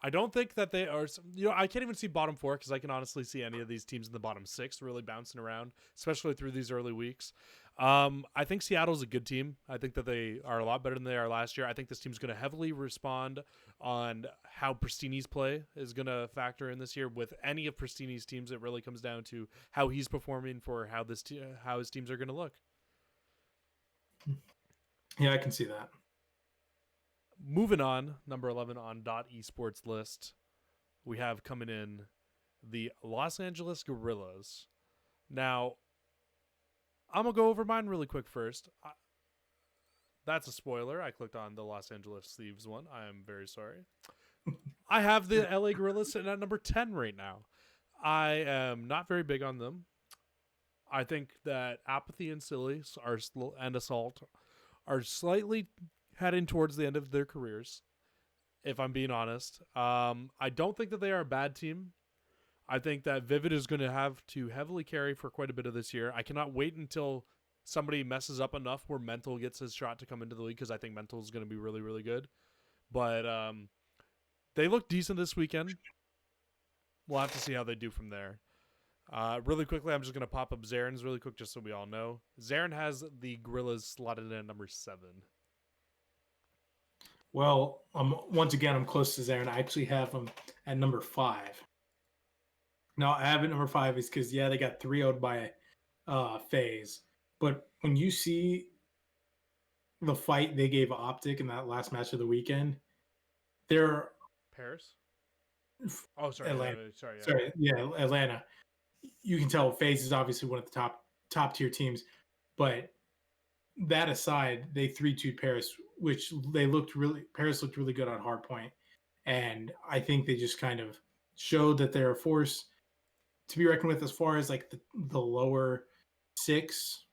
I don't think that they are, I can't even see bottom 4 because I can honestly see any of these teams in the bottom 6 really bouncing around, especially through these early weeks. I think Seattle's a good team. I think that they are a lot better than they are last year. I think this team's going to heavily respond on how Pristini's play is going to factor in this year. With any of Pristini's teams, it really comes down to how he's performing for how his teams are going to look. Yeah, I can see that. Moving on, number 11 on dot esports list, we have coming in the Los Angeles Guerrillas. Now, I'm going to go over mine really quick first. That's a spoiler. I clicked on the Los Angeles Thieves one. I am very sorry. I have the LA Guerrillas sitting at number 10 right now. I am not very big on them. I think that Apathy and Silly and Assault are slightly heading towards the end of their careers, if I'm being honest. I don't think that they are a bad team. I think that Vivid is going to have to heavily carry for quite a bit of this year. I cannot wait until somebody messes up enough where Mental gets his shot to come into the league, because I think Mental is going to be really, really good. But they look decent this weekend. We'll have to see how they do from there. Really quickly, I'm just going to pop up Zarin's really quick just so we all know. Zarin has the Gorillas slotted in at number 7. Well, once again, I'm close to Zarin. I actually have them at number 5. No, I have it number 5 is because, yeah, they got 3-0'd by FaZe. But when you see the fight they gave Optic in that last match of the weekend, they're... Paris? Oh, sorry. Atlanta. Sorry, yeah, Atlanta. You can tell FaZe is obviously one of the top tier teams. But that aside, they 3-2'd Paris, which Paris looked really good on hardpoint. And I think they just kind of showed that they're a force to be reckoned with as far as like the lower 6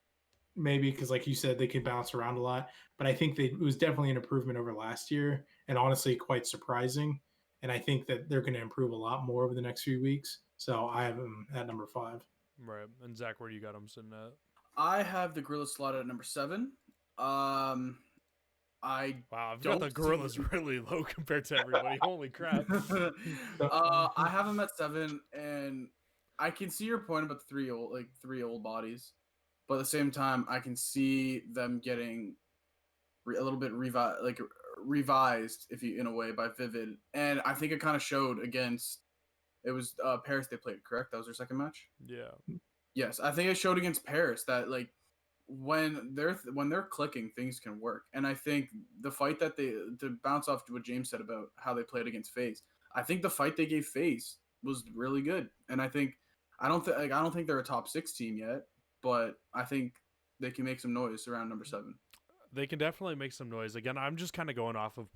maybe because, like you said, they can bounce around a lot. But I think it was definitely an improvement over last year, and honestly, quite surprising. And I think that they're going to improve a lot more over the next few weeks. So I have them at number 5. Right. And Zach, where do you got them sitting at? I have the Gorillas slotted at number 7. I Wow, I've got don't the Gorillas really low compared to everybody. Holy crap. I have them at 7, and I can see your point about the three old bodies, but at the same time, I can see them getting a little bit revised, if you in a way, by Vivid, and I think it kind of showed against. It was Paris they played, correct? That was their second match. Yeah. Yes, I think it showed against Paris that like when they're clicking, things can work. And I think the fight that they to bounce off to what James said about how they played against FaZe, I think the fight they gave FaZe was really good. And I don't think they're a top 6 team yet, but I think they can make some noise around number 7. They can definitely make some noise. Again, I'm just kind of going off of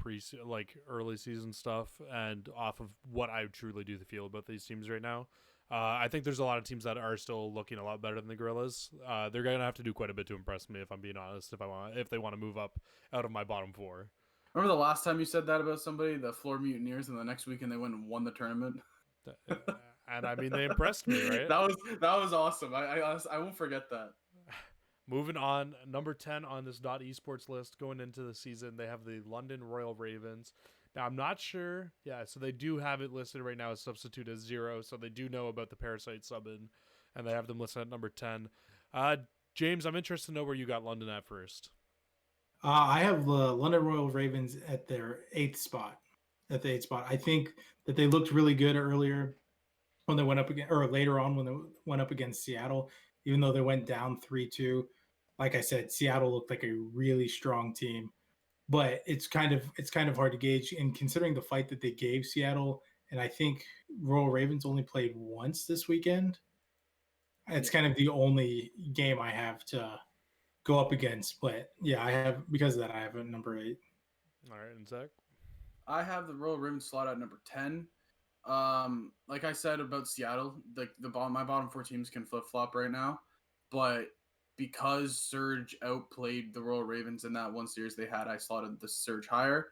early season stuff and off of what I truly do feel about these teams right now. I think there's a lot of teams that are still looking a lot better than the Gorillas. They're gonna have to do quite a bit to impress me, if I'm being honest. If they want to move up out of my bottom 4. Remember the last time you said that about somebody, the Floor Mutineers, and the next weekend they went and won the tournament? And I mean, they impressed me, right? That was awesome. I won't forget that. Moving on, number 10 on this .esports list going into the season, they have the London Royal Ravens. Now, I'm not sure. Yeah, so they do have it listed right now as substitute as 0, so they do know about the Parasite sub-in, and they have them listed at number 10. James, I'm interested to know where you got London at first. I have the London Royal Ravens at their 8th spot. At the 8th spot, I think that they looked really good earlier when they went up again, or later on when they went up against Seattle. Even though they went down 3-2, like I said, Seattle looked like a really strong team. But it's kind of hard to gauge, and considering the fight that they gave Seattle, and I think Royal Ravens only played once this weekend. It's kind of the only game I have to go up against. But yeah, because of that, I have a number 8. All right, and Zach? I have the Royal Ravens slot at number 10. Like I said about Seattle, my bottom 4 teams can flip flop right now, but because Surge outplayed the Royal Ravens in that one series they had, I slotted the Surge higher.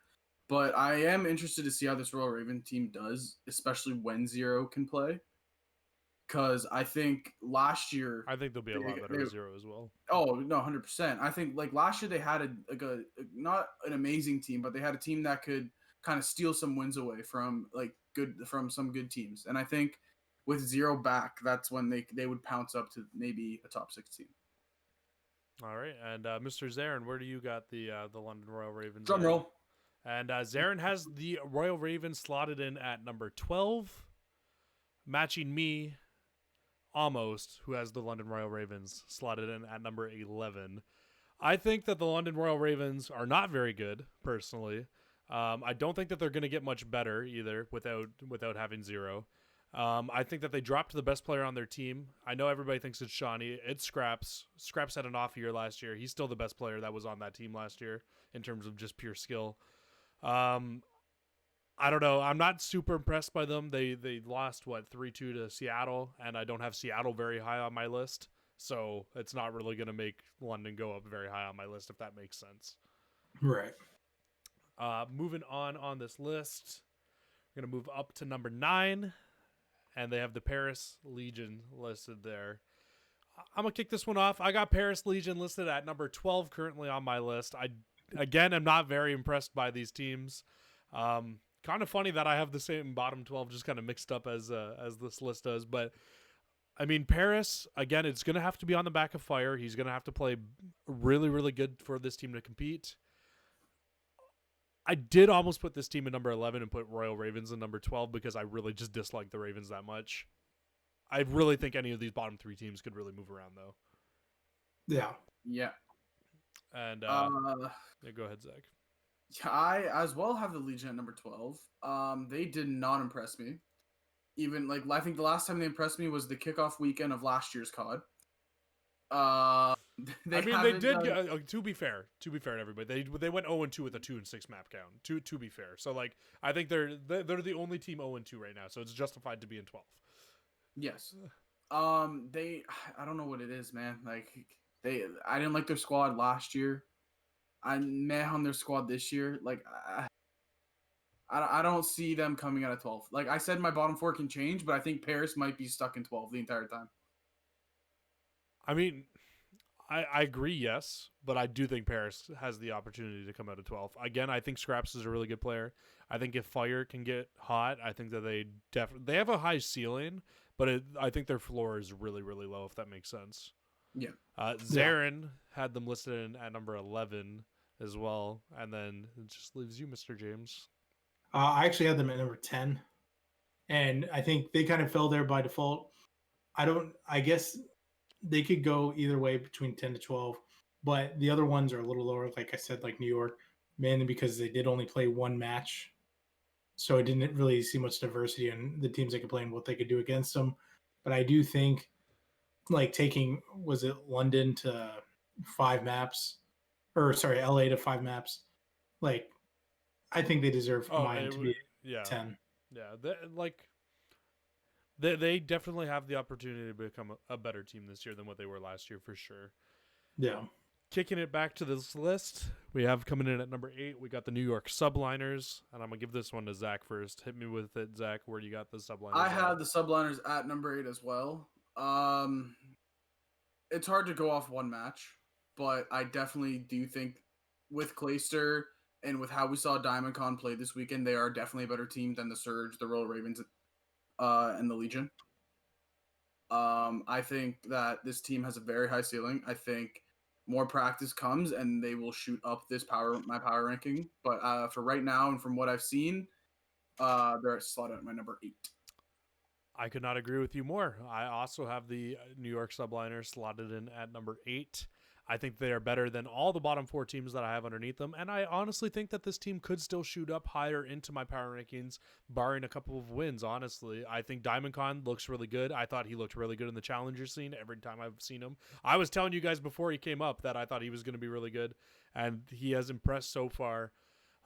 But I am interested to see how this Royal Raven team does, especially when Zero can play. Because I think last year, I think they'll be a lot better with 0 as well. Oh no, 100%. I think like last year they had a not an amazing team, but they had a team that could kind of steal some wins away from some good teams. And I think with 0 back, that's when they would pounce up to maybe a top 6 team. All right, and Mr. Zarin, where do you got the London Royal Ravens? Drum roll. And Zarin has the Royal Ravens slotted in at number 12, matching me almost, who has the London Royal Ravens slotted in at number 11. I think that the London Royal Ravens are not very good, personally. I don't think that they're going to get much better either without having 0. I think that they dropped the best player on their team. I know everybody thinks it's Shawnee. It's Scraps. Scraps had an off year last year. He's still the best player that was on that team last year in terms of just pure skill. I don't know. I'm not super impressed by them. They lost 3-2 to Seattle, and I don't have Seattle very high on my list, so it's not really going to make London go up very high on my list, if that makes sense. Right. Moving on this list, we're going to move up to number 9, and they have the Paris Legion listed there. I'm going to kick this one off. I got Paris Legion listed at number 12 currently on my list. I, again, am not very impressed by these teams. Kind of funny that I have the same bottom 12 just kind of mixed up as this list does. But, I mean, Paris, again, it's going to have to be on the back of Fire. He's going to have to play really, really good for this team to compete. I did almost put this team at number 11 and put Royal Ravens in number 12 because I really just dislike the Ravens that much. I really think any of these bottom 3 teams could really move around, though. Yeah. Yeah. And yeah, go ahead, Zach. I as well have the Legion at number 12. They did not impress me. Even I think the last time they impressed me was the kickoff weekend of last year's COD. They did. To be fair to everybody, they went 0-2 with a 2-6 map count. To be fair, so I think they're the only team 0-2 right now, so it's justified to be in 12. Yes. I don't know what it is, man. I didn't like their squad last year. I'm meh on their squad this year. Like I don't see them coming out of 12. Like I said, my bottom four can change, but I think Paris might be stuck in 12 the entire time. I mean, I agree, yes, but I do think Paris has the opportunity to come out of 12th. Again, I think Scraps is a really good player. I think if Fire can get hot, I think that they have a high ceiling, but I think their floor is really, really low, if that makes sense. Yeah. Zarin had them listed at number 11 as well, and then it just leaves you, Mr. James. I actually had them at number 10, and I think they kind of fell there by default. I guess they could go either way between 10 to 12, but the other ones are a little lower, like I said, like New York, mainly because they did only play one match. So it didn't really see much diversity in the teams they could play and what they could do against them. But I do think, like taking, was it London to 5 maps? Or sorry, LA to 5 maps. Like, I think they deserve mine to be 10. Yeah, they definitely have the opportunity to become a better team this year than what they were last year, for sure. Yeah. Kicking it back to this list, we have coming in at number 8, we got the New York Subliners, and I'm going to give this one to Zach first. Hit me with it, Zach, where you got the Subliners. I have the Subliners at number 8 as well. It's hard to go off one match, but I definitely do think with Clayster and with how we saw Diamond Con play this weekend, they are definitely a better team than the Surge, the Royal Ravens, and the Legion. I think that this team has a very high ceiling. I think more practice comes and they will shoot up my power ranking. But for right now and from what I've seen, they're slotted at my number 8. I could not agree with you more. I also have the New York Subliners slotted in at number 8. I think they are better than all the bottom 4 teams that I have underneath them, and I honestly think that this team could still shoot up higher into my power rankings, barring a couple of wins, honestly. I think Diamond Con looks really good. I thought he looked really good in the Challenger scene every time I've seen him. I was telling you guys before he came up that I thought he was going to be really good, and he has impressed so far.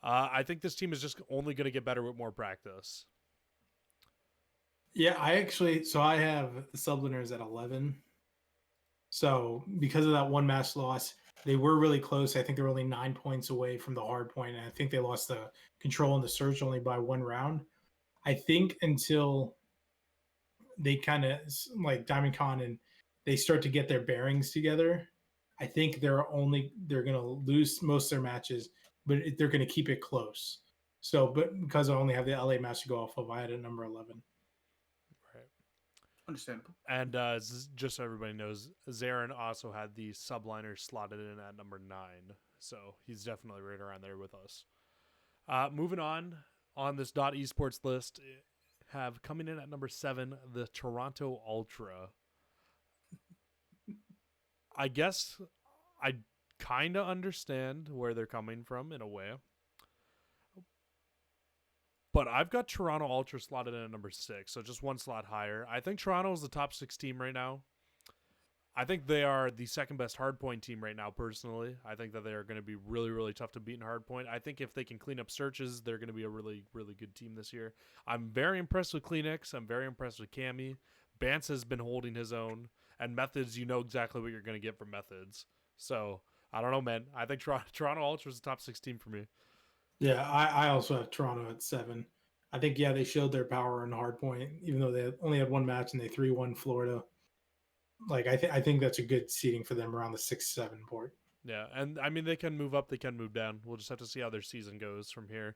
I think this team is just only going to get better with more practice. Yeah, I have the Subliners at 11. So because of that one match loss, they were really close. I think they were only 9 points away from the hard point, and I think they lost the control and the Surge only by 1 round. I think until they kind of like Diamond Con and they start to get their bearings together, I think they're going to lose most of their matches, but they're going to keep it close. So, but because I only have the LA match to go off of, I had it number 11. Understandable. And just so everybody knows, Zarin also had the Subliner slotted in at number 9. So he's definitely right around there with us. Moving on this .esports list, have coming in at number 7, the Toronto Ultra. I guess I kind of understand where they're coming from in a way. But I've got Toronto Ultra slotted in at number 6, so just one slot higher. I think Toronto is the top 6 team right now. I think they are the second best hardpoint team right now, personally. I think that they are going to be really, really tough to beat in hardpoint. I think if they can clean up searches, they're going to be a really, really good team this year. I'm very impressed with Kleenex. I'm very impressed with Cammy. Bance has been holding his own. And Methods, you know exactly what you're going to get from Methods. So, I don't know, man. I think Toronto Ultra is the top 6 team for me. Yeah, I also have Toronto at 7. I think, they showed their power in hardpoint, even though they only had one match and they 3-1 Florida. Like, I think that's a good seeding for them around the 6-7 port. Yeah, and I mean, they can move up, they can move down. We'll just have to see how their season goes from here.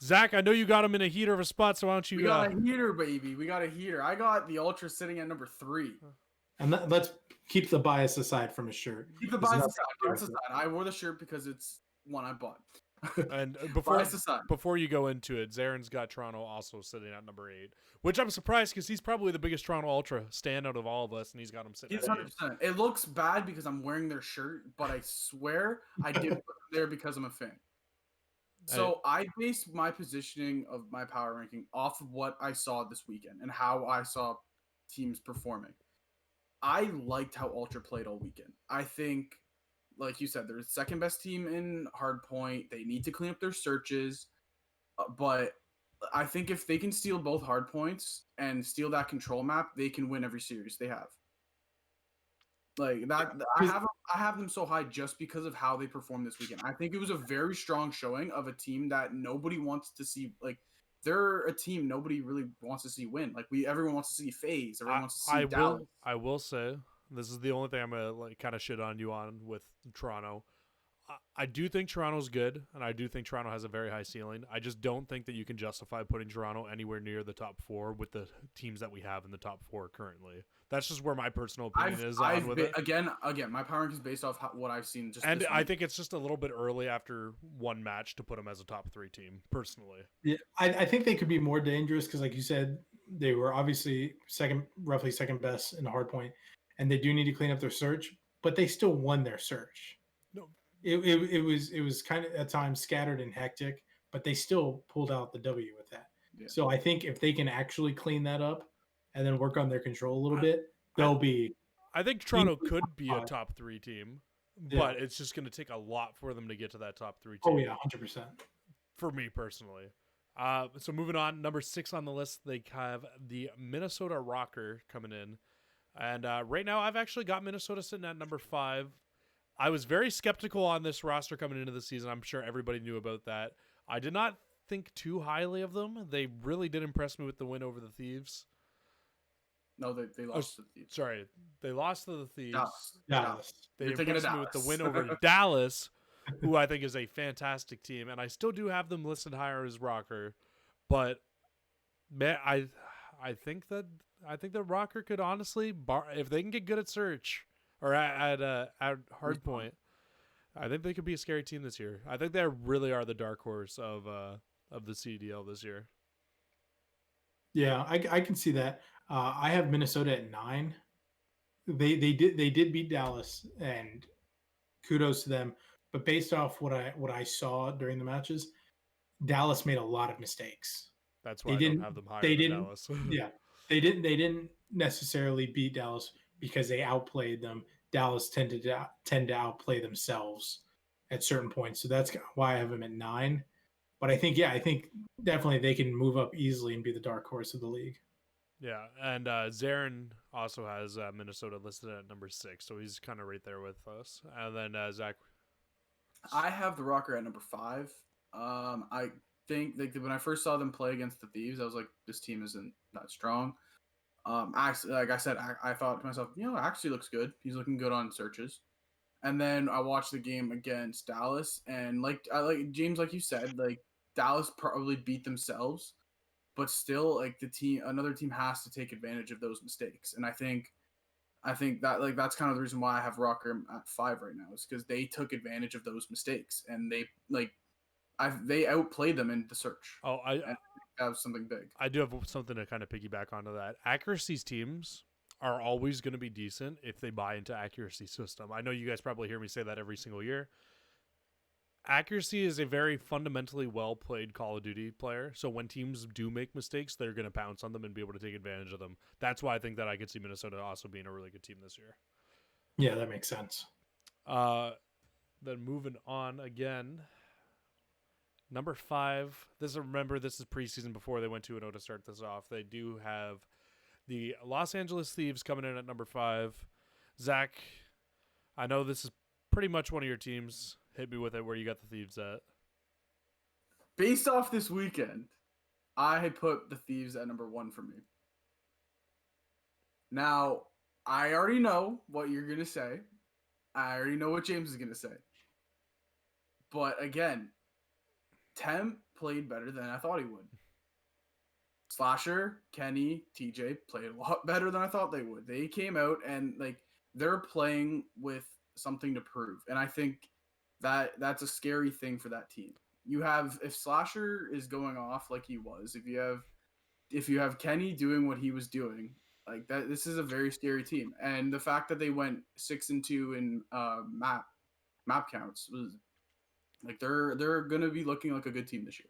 Zach, I know you got them in a heater of a spot, so why don't you... We got a heater, baby. We got a heater. I got the Ultra sitting at number 3. And let's keep the bias aside from his shirt. Keep the bias aside. I wore the shirt because it's one I bought. And before you go into it, Zarin's got Toronto also sitting at number 8, which I'm surprised because he's probably the biggest Toronto Ultra standout of all of us, and he's got him sitting at 100%. It looks bad because I'm wearing their shirt, but I swear I did put them there because I'm a fan. So I based my positioning of my power ranking off of what I saw this weekend and how I saw teams performing. I liked how Ultra played all weekend. I think, like you said, they're the second best team in hardpoint. They need to clean up their searches. But I think if they can steal both hardpoints and steal that control map, they can win every series they have. Like that, I have them I have them so high just because of how they performed this weekend. I think it was a very strong showing of a team that nobody wants to see. Like, they're a team nobody really wants to see win. Like, everyone wants to see FaZe. Everyone wants to see Dallas. I will say this is the only thing I'm gonna like kind of shit on you on with Toronto. I do think Toronto's good, and I do think Toronto has a very high ceiling. I just don't think that you can justify putting Toronto anywhere near the top 4 with the teams that we have in the top 4 currently. That's just where my personal opinion is on with it. Again, my power rank is based off what I've seen. And I think it's just a little bit early after one match to put them as a top 3 team, personally. Yeah, I think they could be more dangerous because, like you said, they were obviously roughly second best in the hard point, and they do need to clean up their search, but they still won their search. No. It was kind of at times scattered and hectic, but they still pulled out the W with that. Yeah. So I think if they can actually clean that up and then work on their control a little bit, they'll be. I think Toronto could be a top 3 team, but it's just going to take a lot for them to get to that top 3 team. Oh yeah, 100%. For me personally. So moving on, number 6 on the list, they have the Minnesota Rocker coming in. And right now, I've actually got Minnesota sitting at number 5. I was very skeptical on this roster coming into the season. I'm sure everybody knew about that. I did not think too highly of them. They really did impress me with the win over the Thieves. No, they lost to the Thieves. Sorry, they lost to the Thieves. Dallas. They impressed me with the win over Dallas, who I think is a fantastic team, and I still do have them listed higher as Rocker. But man, I think the Rocker could honestly, if they can get good at search or at hardpoint, I think they could be a scary team this year. I think they really are the dark horse of the CDL this year. Yeah, I can see that. I have Minnesota at 9. They did beat Dallas, and kudos to them. But based off what I saw during the matches, Dallas made a lot of mistakes. That's why I don't have them higher than Dallas. Yeah, they didn't necessarily beat Dallas because they outplayed them. Dallas tend to outplay themselves at certain points, so that's why I have them at 9. But I think definitely they can move up easily and be the dark horse of the league. Yeah, and Zarin also has Minnesota listed at number 6, so he's kind of right there with us. And then Zach, I have the Rocker at number 5. I think when I first saw them play against the Thieves, I was like, this team isn't that strong. Actually, like I said, I thought to myself, it actually looks good. He's looking good on searches. And then I watched the game against Dallas, and like James, like you said, like Dallas probably beat themselves, but still, like another team has to take advantage of those mistakes. And I think that like that's kind of the reason why I have Rocker at 5 right now, is because they took advantage of those mistakes, and they outplayed them in the search. Oh, I have something big. I do have something to kind of piggyback onto that. Accuracy's teams are always going to be decent if they buy into Accuracy system. I know you guys probably hear me say that every single year. Accuracy is a very fundamentally well-played Call of Duty player, so when teams do make mistakes, they're going to pounce on them and be able to take advantage of them. That's why I think that I could see Minnesota also being a really good team this year. Yeah, that makes sense. Then moving on again, number 5. This is preseason before they went 2-0 to start this off. They do have the Los Angeles Thieves coming in at number 5. Zach, I know this is pretty much one of your teams. Hit me with it. Where you got the Thieves at? Based off this weekend, I had put the Thieves at number 1 for me. Now, I already know what you're going to say. I already know what James is going to say. But again, Temp played better than I thought he would. Slasher, Kenny, TJ played a lot better than I thought they would. They came out and they're playing with something to prove. And I think that's a scary thing for that team. If Slasher is going off like he was, if you have Kenny doing what he was doing, like that, this is a very scary team. And the fact that they went 6-2 in map counts was like they're gonna be looking like a good team this year.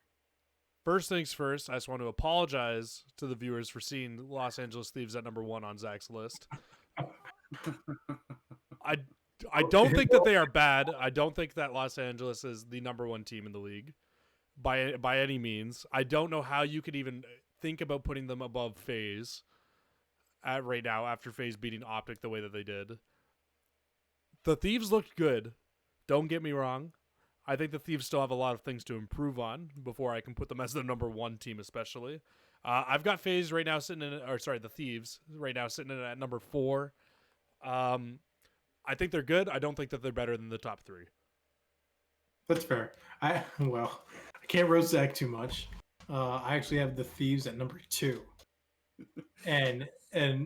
First things first, I just want to apologize to the viewers for seeing Los Angeles Thieves at number 1 on Zach's list. I don't think that they are bad. I don't think that Los Angeles is the number 1 team in the league by any means. I don't know how you could even think about putting them above FaZe right now after FaZe beating Optic the way that they did. The Thieves looked good. Don't get me wrong. I think the Thieves still have a lot of things to improve on before I can put them as the number 1 team, especially. I've got FaZe right now sitting in, the Thieves right now sitting in at number 4. I think they're good. I don't think that they're better than the top 3. That's fair. I can't roast Zach too much. I actually have the Thieves at number 2, and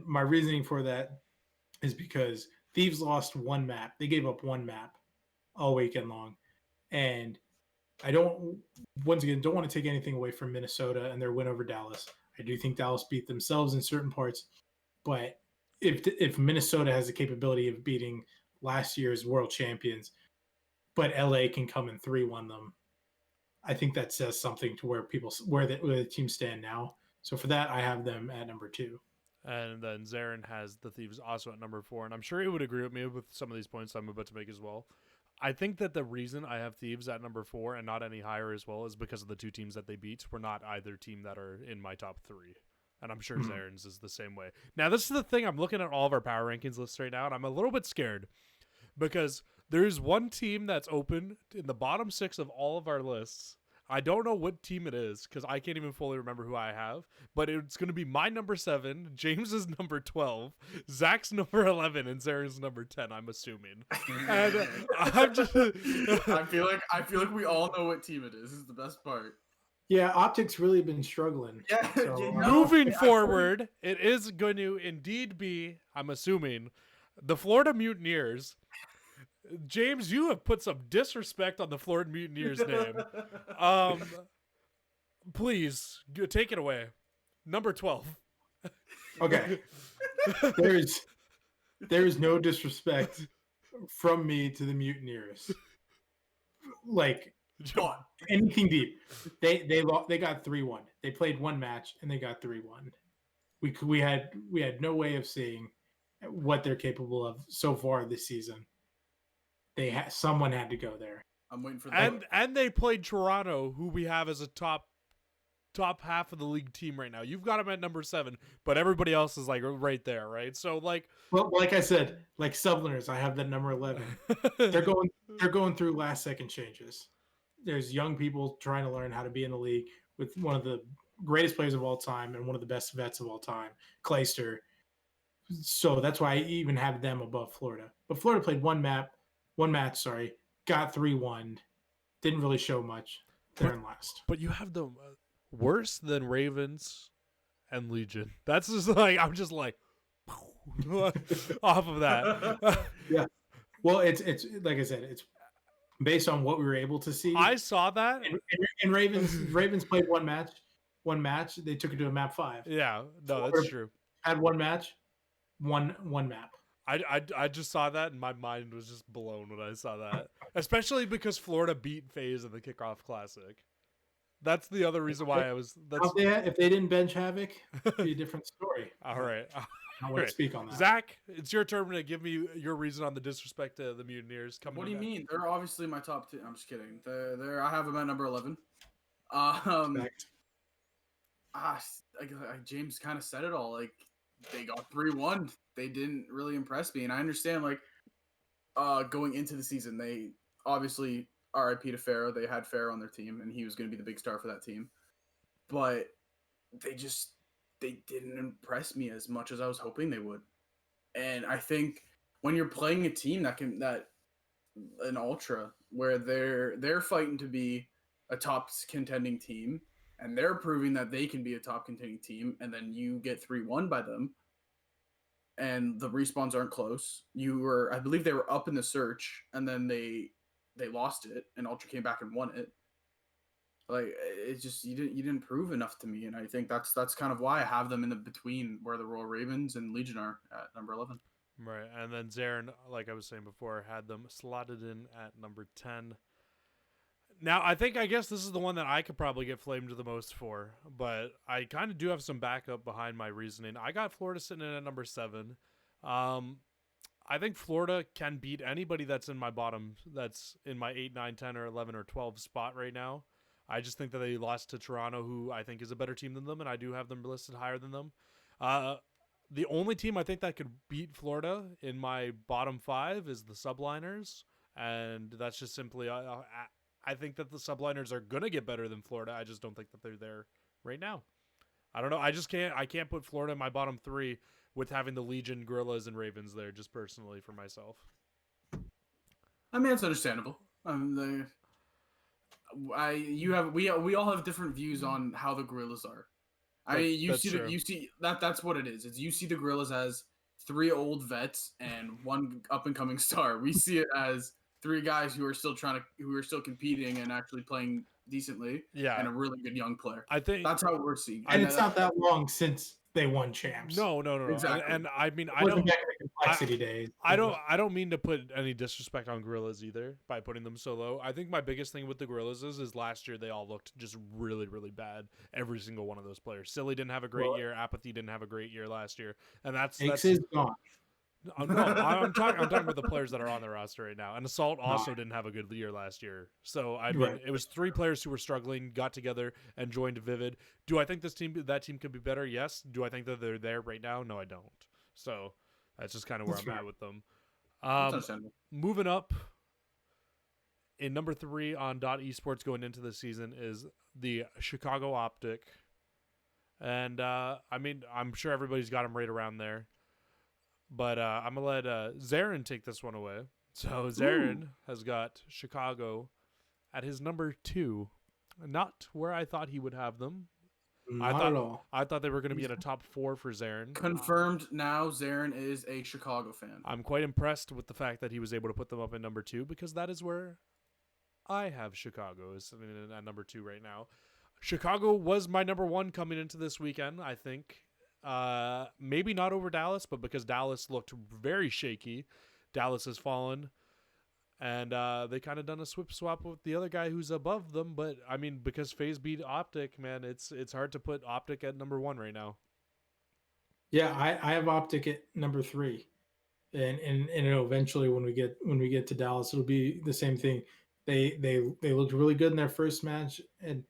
my reasoning for that is because Thieves lost one map. They gave up one map all weekend long, and I don't want to take anything away from Minnesota and their win over Dallas. I do think Dallas beat themselves in certain parts, but if Minnesota has the capability of beating last year's world champions, but LA can come and 3-1 them, I think that says something to where the teams stand now. So for that, I have them at number 2. And then Zarin has the Thieves also at number 4, and I'm sure he would agree with me with some of these points I'm about to make as well. I think that the reason I have Thieves at number 4 and not any higher as well is because of the 2 teams that they beat were not either team that are in my top 3. And I'm sure Zarin's is the same way. Now, this is the thing. I'm looking at all of our power rankings lists right now, and I'm a little bit scared because there's one team that's open in the bottom 6 of all of our lists. I don't know what team it is because I can't even fully remember who I have, but it's going to be my number 7, James's number 12, Zach's number 11, and Zarin's number 10, I'm assuming. And I'm just I feel like we all know what team it is. This is the best part. Yeah, Optic's really been struggling. Yeah, So, moving forward, it is going to indeed be, I'm assuming, the Florida Mutineers. James, you have put some disrespect on the Florida Mutineers name. Please take it away. Number 12. Okay. there is no disrespect from me to the Mutineers. Like anything deep. They got 3-1. They played one match and they got 3-1. We had no way of seeing what they're capable of so far this season. Someone had to go there. I'm waiting for that. And they played Toronto, who we have as a top half of the league team right now. You've got them at number 7, but everybody else is like right there, right? So like, well, like I said, like Southerners, I have that number 11. They're going through last second changes. There's young people trying to learn how to be in the league with one of the greatest players of all time and one of the best vets of all time, Clayster. So that's why I even have them above Florida. But Florida played one match, got 3-1, didn't really show much. They're in last. But you have them worse than Ravens and Legion. That's just like, I'm just like off of that. Yeah. Well, it's like I said, it's based on what we were able to see. I saw that. And Ravens played one match. They took it to a map 5. Yeah, no, that's true. Had one match, one map. I just saw that and my mind was just blown when I saw that. Especially because Florida beat FaZe in the Kickoff Classic. That's the other reason why I was. If they didn't bench Havoc, it'd be a different story. All right. I want to speak on that. Zach, it's your turn to give me your reason on the disrespect to the Mutineers. What do you mean? They're obviously my top 2. I'm just kidding. I have them at number 11. James kind of said it all. Like, they got 3-1. They didn't really impress me, and I understand. Like, going into the season, they obviously RIP to Pharaoh. They had Pharaoh on their team, and he was going to be the big star for that team. But they didn't impress me as much as I was hoping they would. And I think when you're playing a team an ultra where they're fighting to be a top contending team, and they're proving that they can be a top contending team, and then you get 3-1 by them, and the respawns aren't close. I believe they were up in the search, and then they lost it, and Ultra came back and won it. Like, it's just you didn't prove enough to me, and I think that's kind of why I have them in the between where the Royal Ravens and Legion are at number 11. Right, and then Zarin, like I was saying before, had them slotted in at number 10. Now, I guess this is the one that I could probably get flamed the most for, but I kind of do have some backup behind my reasoning. I got Florida sitting in at number 7. I think Florida can beat anybody that's in my bottom, that's in my 8, 9, 10, or 11, or 12 spot right now. I just think that they lost to Toronto, who I think is a better team than them, and I do have them listed higher than them. The only team I think that could beat Florida in my bottom 5 is the Subliners, and that's just simply I think that the Subliners are gonna get better than Florida. I just don't think that they're there right now. I don't know. I can't put Florida in my bottom 3 with having the Legion, Gorillas, and Ravens there. Just personally for myself. I mean, it's understandable. We all have different views on how the Gorillas are. That's what it is. You see the Gorillas as 3 old vets and 1 up and coming star. We see it as 3 guys who are still competing and actually playing decently. Yeah, and a really good young player. I think that's how we're seeing. And it's not that long since they won champs. No. Exactly. And I mean, It wasn't back in the complexity days. I don't mean to put any disrespect on Gorillas either by putting them so low. I think my biggest thing with the Gorillas is last year they all looked just really, really bad. Every single one of those players. Silly didn't have a great year. Apathy didn't have a great year last year, and that's is gone. No, I'm talking about the players that are on the roster right now. And Assault also didn't have a good year last year. So I mean, it was 3 players who were struggling, got together, and joined Vivid. Do I think that team could be better? Yes. Do I think that they're there right now? No, I don't. So that's just kind of where I'm at with them. Moving up in number 3 on .esports going into the season is the Chicago Optic, and I mean, I'm sure everybody's got them right around there. But I'm going to let Zarin take this one away. So Zarin has got Chicago at his number 2. Not where I thought he would have them. Not at all. I thought they were going to be in a top 4 for Zarin. Confirmed now, Zarin is a Chicago fan. I'm quite impressed with the fact that he was able to put them up in number 2 because that is where I have Chicago is at number 2 right now. Chicago was my number 1 coming into this weekend, I think. Maybe not over Dallas, but because Dallas looked very shaky, Dallas has fallen, and they kind of done a swap with the other guy who's above them. But I mean, because FaZe beat Optic, man, it's hard to put Optic at number 1 right now. Yeah, I have Optic at number 3, and eventually when we get to Dallas, it'll be the same thing. They looked really good in their first match, and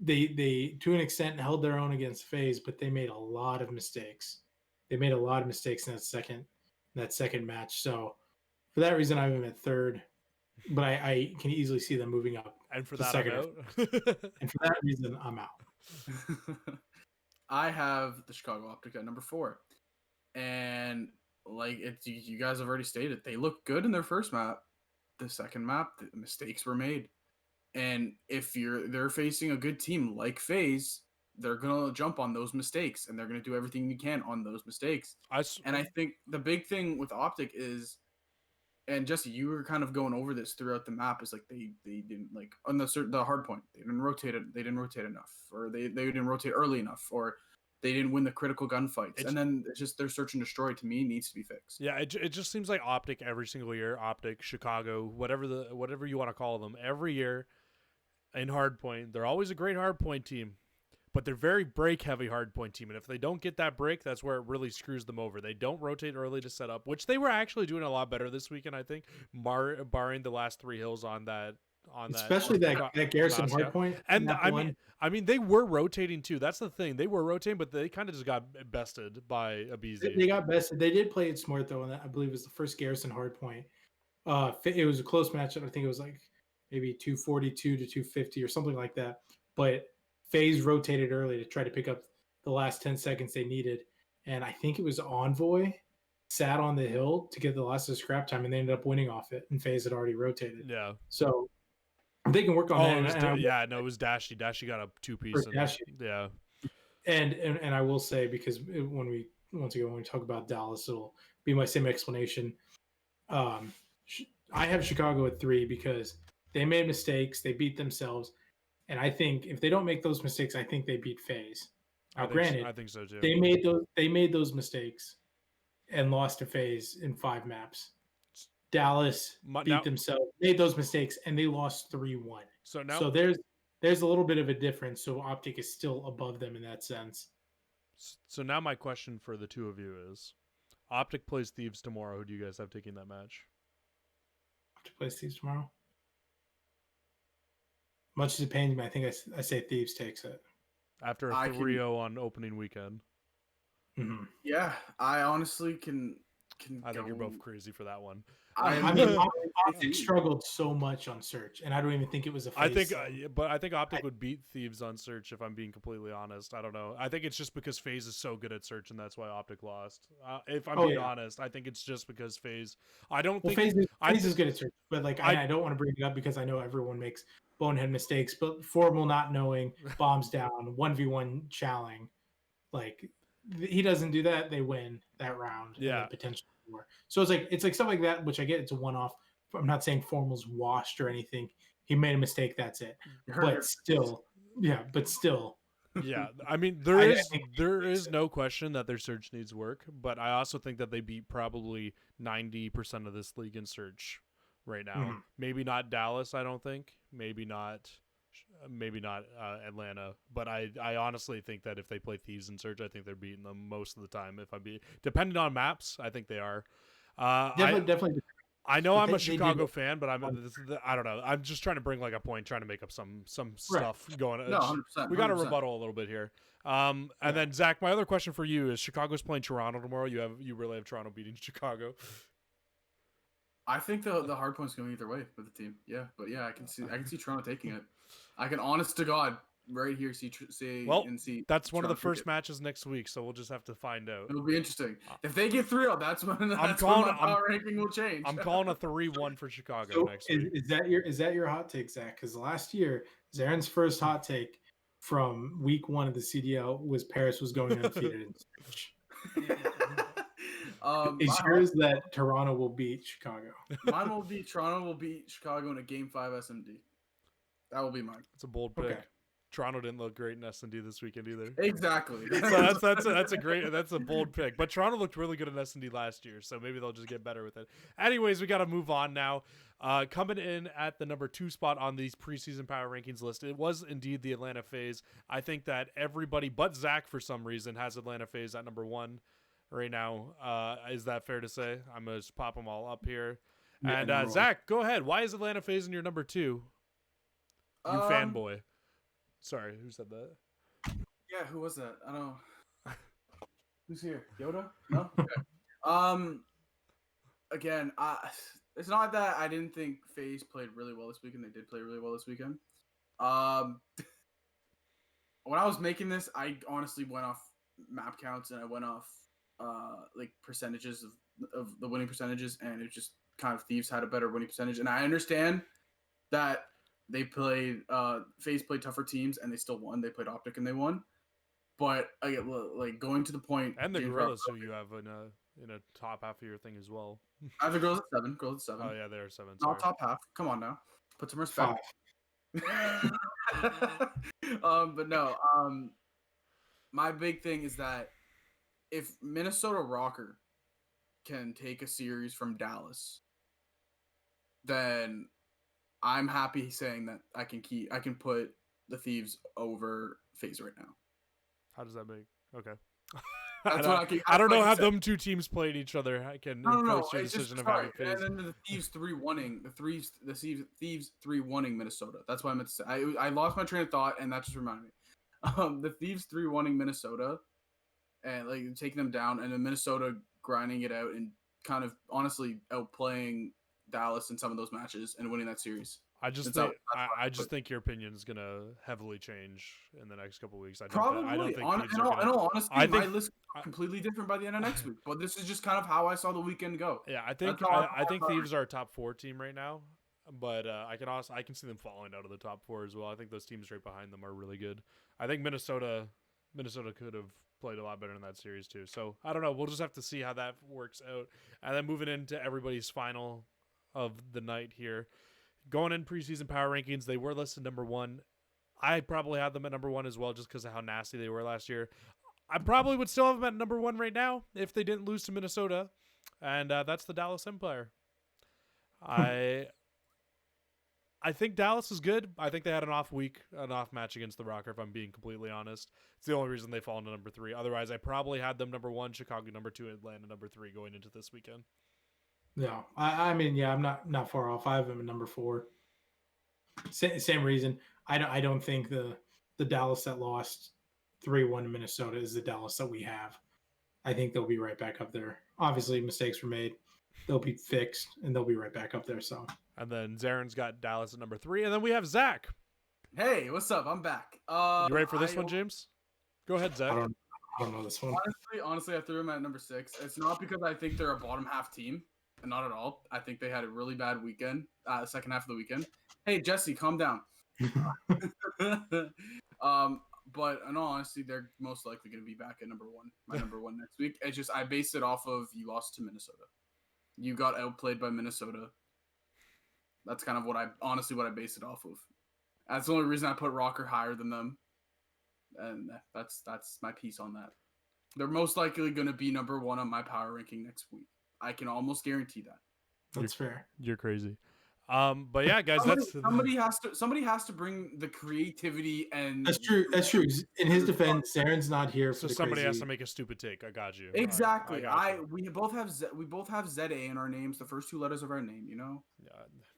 they to an extent held their own against FaZe, but they made a lot of mistakes. They made a lot of mistakes in that second match. So for that reason, I have them at 3rd, but I can easily see them moving up. And for that, I'm out. And for that reason, I'm out. I have the Chicago Optic at number 4, and like you guys have already stated, they looked good in their first map. The second map, the mistakes were made. And if they're facing a good team like FaZe, they're gonna jump on those mistakes and they're gonna do everything you can on those mistakes. And I think the big thing with Optic is, and Jesse, you were kind of going over this throughout the map, is like they didn't, like on the hard point, they didn't rotate enough, or they didn't rotate early enough, or they didn't win the critical gunfights, and then it's just their search and destroy to me needs to be fixed. Yeah, it just seems like Optic every single year, Optic, Chicago, whatever you want to call them, every year. In hardpoint, they're always a great hardpoint team, but they're very break-heavy hardpoint team. And if they don't get that break, that's where it really screws them over. They don't rotate early to set up, which they were actually doing a lot better this weekend, I think, barring the last 3 hills on that. Especially that Garrison hardpoint. And I mean, they were rotating too. That's the thing. They were rotating, but they kind of just got bested by Abizi. They got bested. They did play it smart though, and I believe it was the first Garrison hardpoint. It was a close match. I think it was like maybe 242 to 250 or something like that. But FaZe rotated early to try to pick up the last 10 seconds they needed. And I think it was Envoy sat on the hill to get the last of scrap time, and they ended up winning off it. And FaZe had already rotated. Yeah. So they can work on that. It was Dashy. Dashy got a 2-piece. Yeah. And I will say, because when we talk about Dallas, it'll be my same explanation. I have Chicago at 3 because they made mistakes. They beat themselves. And I think if they don't make those mistakes, I think they beat FaZe. Now, granted, I think so too. They made those mistakes and lost to FaZe in 5 maps. Dallas beat themselves, made those mistakes, and they lost 3-1. So there's a little bit of a difference. So Optic is still above them in that sense. So now my question for the two of you is, Optic plays Thieves tomorrow. Who do you guys have taking that match? Optic plays Thieves tomorrow. Much as it pains me, I think I say Thieves takes it. After a 3-0 on opening weekend. Mhm. Yeah, I honestly can I think you're go. both crazy for that one. I mean, I Optic struggled so much on search, and I don't even think it was a I phase think, thing. but I think Optic would beat Thieves on search if I'm being completely honest. I don't know. I think it's just because FaZe is so good at search, and that's why Optic lost. If I'm being honest, I think it's just because FaZe. I don't Well, think FaZe is good at search, but like I I don't want to bring it up because I know everyone makes bonehead mistakes. But Formal not knowing bombs down 1v1 challing, like he doesn't do that, they win that round and then yeah. potentially more. So it's like stuff like that, which I get it's a one off. I'm not saying Formal's washed or anything. He made a mistake, that's it. But still, but still, Yeah, I mean I think there is no question that their search needs work, but I also think that they beat probably 90% of this league in search right now. Mhm. Maybe not Dallas, I don't think. Maybe not Atlanta, but I honestly think that if they play Thieves in search, I think they're beating them most of the time. If I be depending on maps, I think they are. Definitely. I know But I'm a they did Chicago fan, but I don't know. I'm just trying to bring like a point, trying to make up some right. stuff going. No, 100%. We got to rebuttal a little bit here. And then Zach, my other question for you is: Chicago's playing Toronto tomorrow. You really have Toronto beating Chicago. I think the hard point's going either way with the team. Yeah, but yeah, I can see Toronto taking it. I can, honest to God, right here see that's one of the Toronto first matches next week, so we'll just have to find out. It'll be interesting. If they get 3-0, that's when my power ranking will change. I'm calling a 3-1 for Chicago So next week. is that your hot take, Zach? Because last year, Zaren's first hot take from week 1 of the CDL was Paris was going undefeated in search. Is yours that Toronto will beat Chicago? Mine will be Toronto will beat Chicago in a Game 5 SMD. That will be mine. It's a bold pick. Okay. Toronto didn't look great in S&D this weekend either. Exactly. So that's a bold pick. But Toronto looked really good in S&D last year, so maybe they'll just get better with it. Anyways, we got to move on now. Coming in at the number 2 spot on these preseason power rankings list, it was indeed the Atlanta FaZe. I think that everybody but Zach, for some reason, has Atlanta FaZe at number 1 right now. Is that fair to say? I'm going to just pop them all up here. Yeah, and Zach, go ahead. Why is Atlanta FaZe in your number 2? You fanboy. Sorry, who said that? Yeah, who was that? I don't know. Who's here? Yoda? No? Okay. Again, it's not that I didn't think FaZe played really well this weekend. They did play really well this weekend. When I was making this, I honestly went off map counts and I went off like percentages of the winning percentages, and it just kind of Thieves had a better winning percentage. And I understand that they played FaZe played tougher teams and they still won. They played Optic and they won. But like going to the point, and the Gorillas, who you have in a top half of your thing as well. I have the girls at 7. Girls at 7. Oh yeah, they're 7. Not top half. Come on now, put some respect. But no. My big thing is that if Minnesota Rocker can take a series from Dallas, then I'm happy saying that I can put the Thieves over FaZe right now. How does that make? Okay. I don't know how them two teams played each other. I can no, your decision of having FaZe. And then the Thieves 3-1ing Thieves 3-1ing Minnesota. That's what I meant to say. I lost my train of thought, and that just reminded me. The Thieves 3-1ing Minnesota, and like taking them down, and then Minnesota grinding it out and kind of honestly outplaying Dallas in some of those matches and winning that series. I just think your opinion is gonna heavily change in the next couple of weeks. I don't think in all honesty, my list is completely different by the end of next week. But this is just kind of how I saw the weekend go. Yeah, I think Thieves are a top 4 team right now, but I can see them falling out of the top 4 as well. I think those teams right behind them are really good. I think Minnesota could have played a lot better in that series too. So I don't know. We'll just have to see how that works out. And then moving into everybody's final of the night here. Going in preseason power rankings, they were listed number 1. I probably had them at number 1 as well, just because of how nasty they were last year. I probably would still have them at number 1 right now if they didn't lose to Minnesota, and that's the Dallas Empire. I think Dallas is good. I think they had an off match against the Rocker, if I'm being completely honest. It's the only reason they fall into number 3. Otherwise, I probably had them number 1, Chicago number 2, Atlanta number 3 going into this weekend. No, I mean, yeah, I'm not far off. I have him at number 4. Same reason. I don't think the Dallas that lost 3-1 to Minnesota is the Dallas that we have. I think they'll be right back up there. Obviously, mistakes were made. They'll be fixed, and they'll be right back up there. So. And then Zaren's got Dallas at number 3, and then we have Zach. Hey, what's up? I'm back. You ready for this one, James? Go ahead, Zach. I don't know this one. Honestly, I threw him at number 6. It's not because I think they're a bottom half team, and not at all. I think they had a really bad weekend, second half of the weekend. Hey, Jesse, calm down. But in all honesty, they're most likely going to be back at number 1. My number 1 next week. It's just I based it off of you lost to Minnesota. You got outplayed by Minnesota. That's kind of what I based it off of. That's the only reason I put Rocker higher than them. And that's my piece on that. They're most likely going to be number 1 on my power ranking next week. I can almost guarantee that. That's fair. You're crazy. But yeah, guys, somebody has to bring the creativity and that's true. In his defense, Zaren's not here, so somebody has to make a stupid take. I got you. Exactly. We both have ZA in our names, the first 2 letters of our name. You know. Yeah,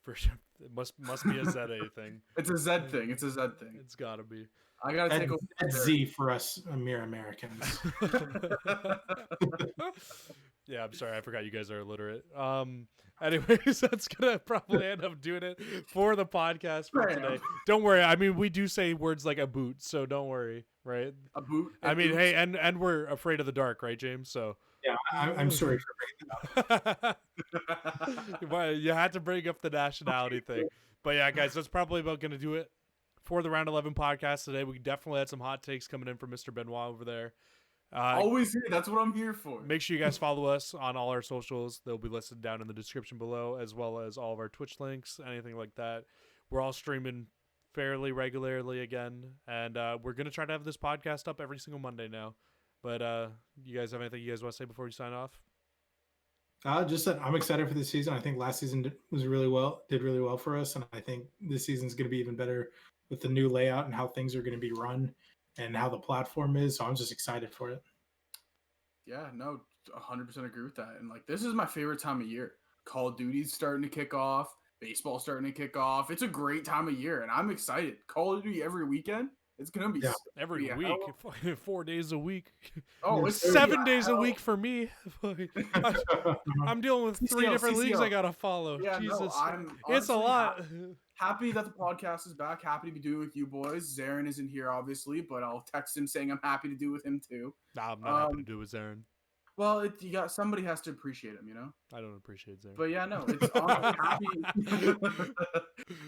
for sure. It must be a ZA thing. It's a Z thing. It's a Z thing. It's gotta be. I gotta take a Z for us mere Americans. Yeah, I'm sorry. I forgot you guys are illiterate. Anyways, that's gonna probably end up doing it for the podcast for today. Don't worry. I mean, we do say words like a boot, so don't worry, right? A boot. I mean, hey, and we're afraid of the dark, right, James? So yeah, I'm sorry for bringing that up. Well, you had to bring up the nationality thing, but yeah, guys, that's probably about gonna do it for the Round 11 podcast today. We definitely had some hot takes coming in from Mr. Benoit over there. Always here. That's what I'm here for. Make sure you guys follow us on all our socials. They'll be listed down in the description below, as well as all of our Twitch links, anything like that. We're all streaming fairly regularly again, and we're going to try to have this podcast up every single Monday now. But you guys have anything you guys want to say before we sign off? Just that I'm excited for this season. I think last season did really well for us, and I think this season's going to be even better with the new layout and how things are going to be run and how the platform is. So I'm just excited for it. Yeah, no, 100% agree with that. And like, this is my favorite time of year. Call of Duty's starting to kick off. Baseball's starting to kick off. It's a great time of year, and I'm excited. Call of Duty every weekend. It's gonna be every week, 4 days a week. Oh, it's 7 days a week for me. I'm dealing with 3 different leagues I gotta follow. Yeah, Jesus, it's a lot. Happy that the podcast is back. Happy to be doing it with you boys. Zaren isn't here, obviously, but I'll text him saying I'm happy to do it with him too. Nah, I'm not happy to do it with Zaren. Well, somebody has to appreciate him, you know. I don't appreciate Zaren. But yeah, no, it's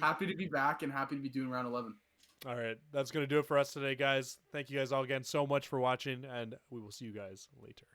happy to be back and happy to be doing round 11. All right, that's going to do it for us today, guys. Thank you guys all again so much for watching, and we will see you guys later.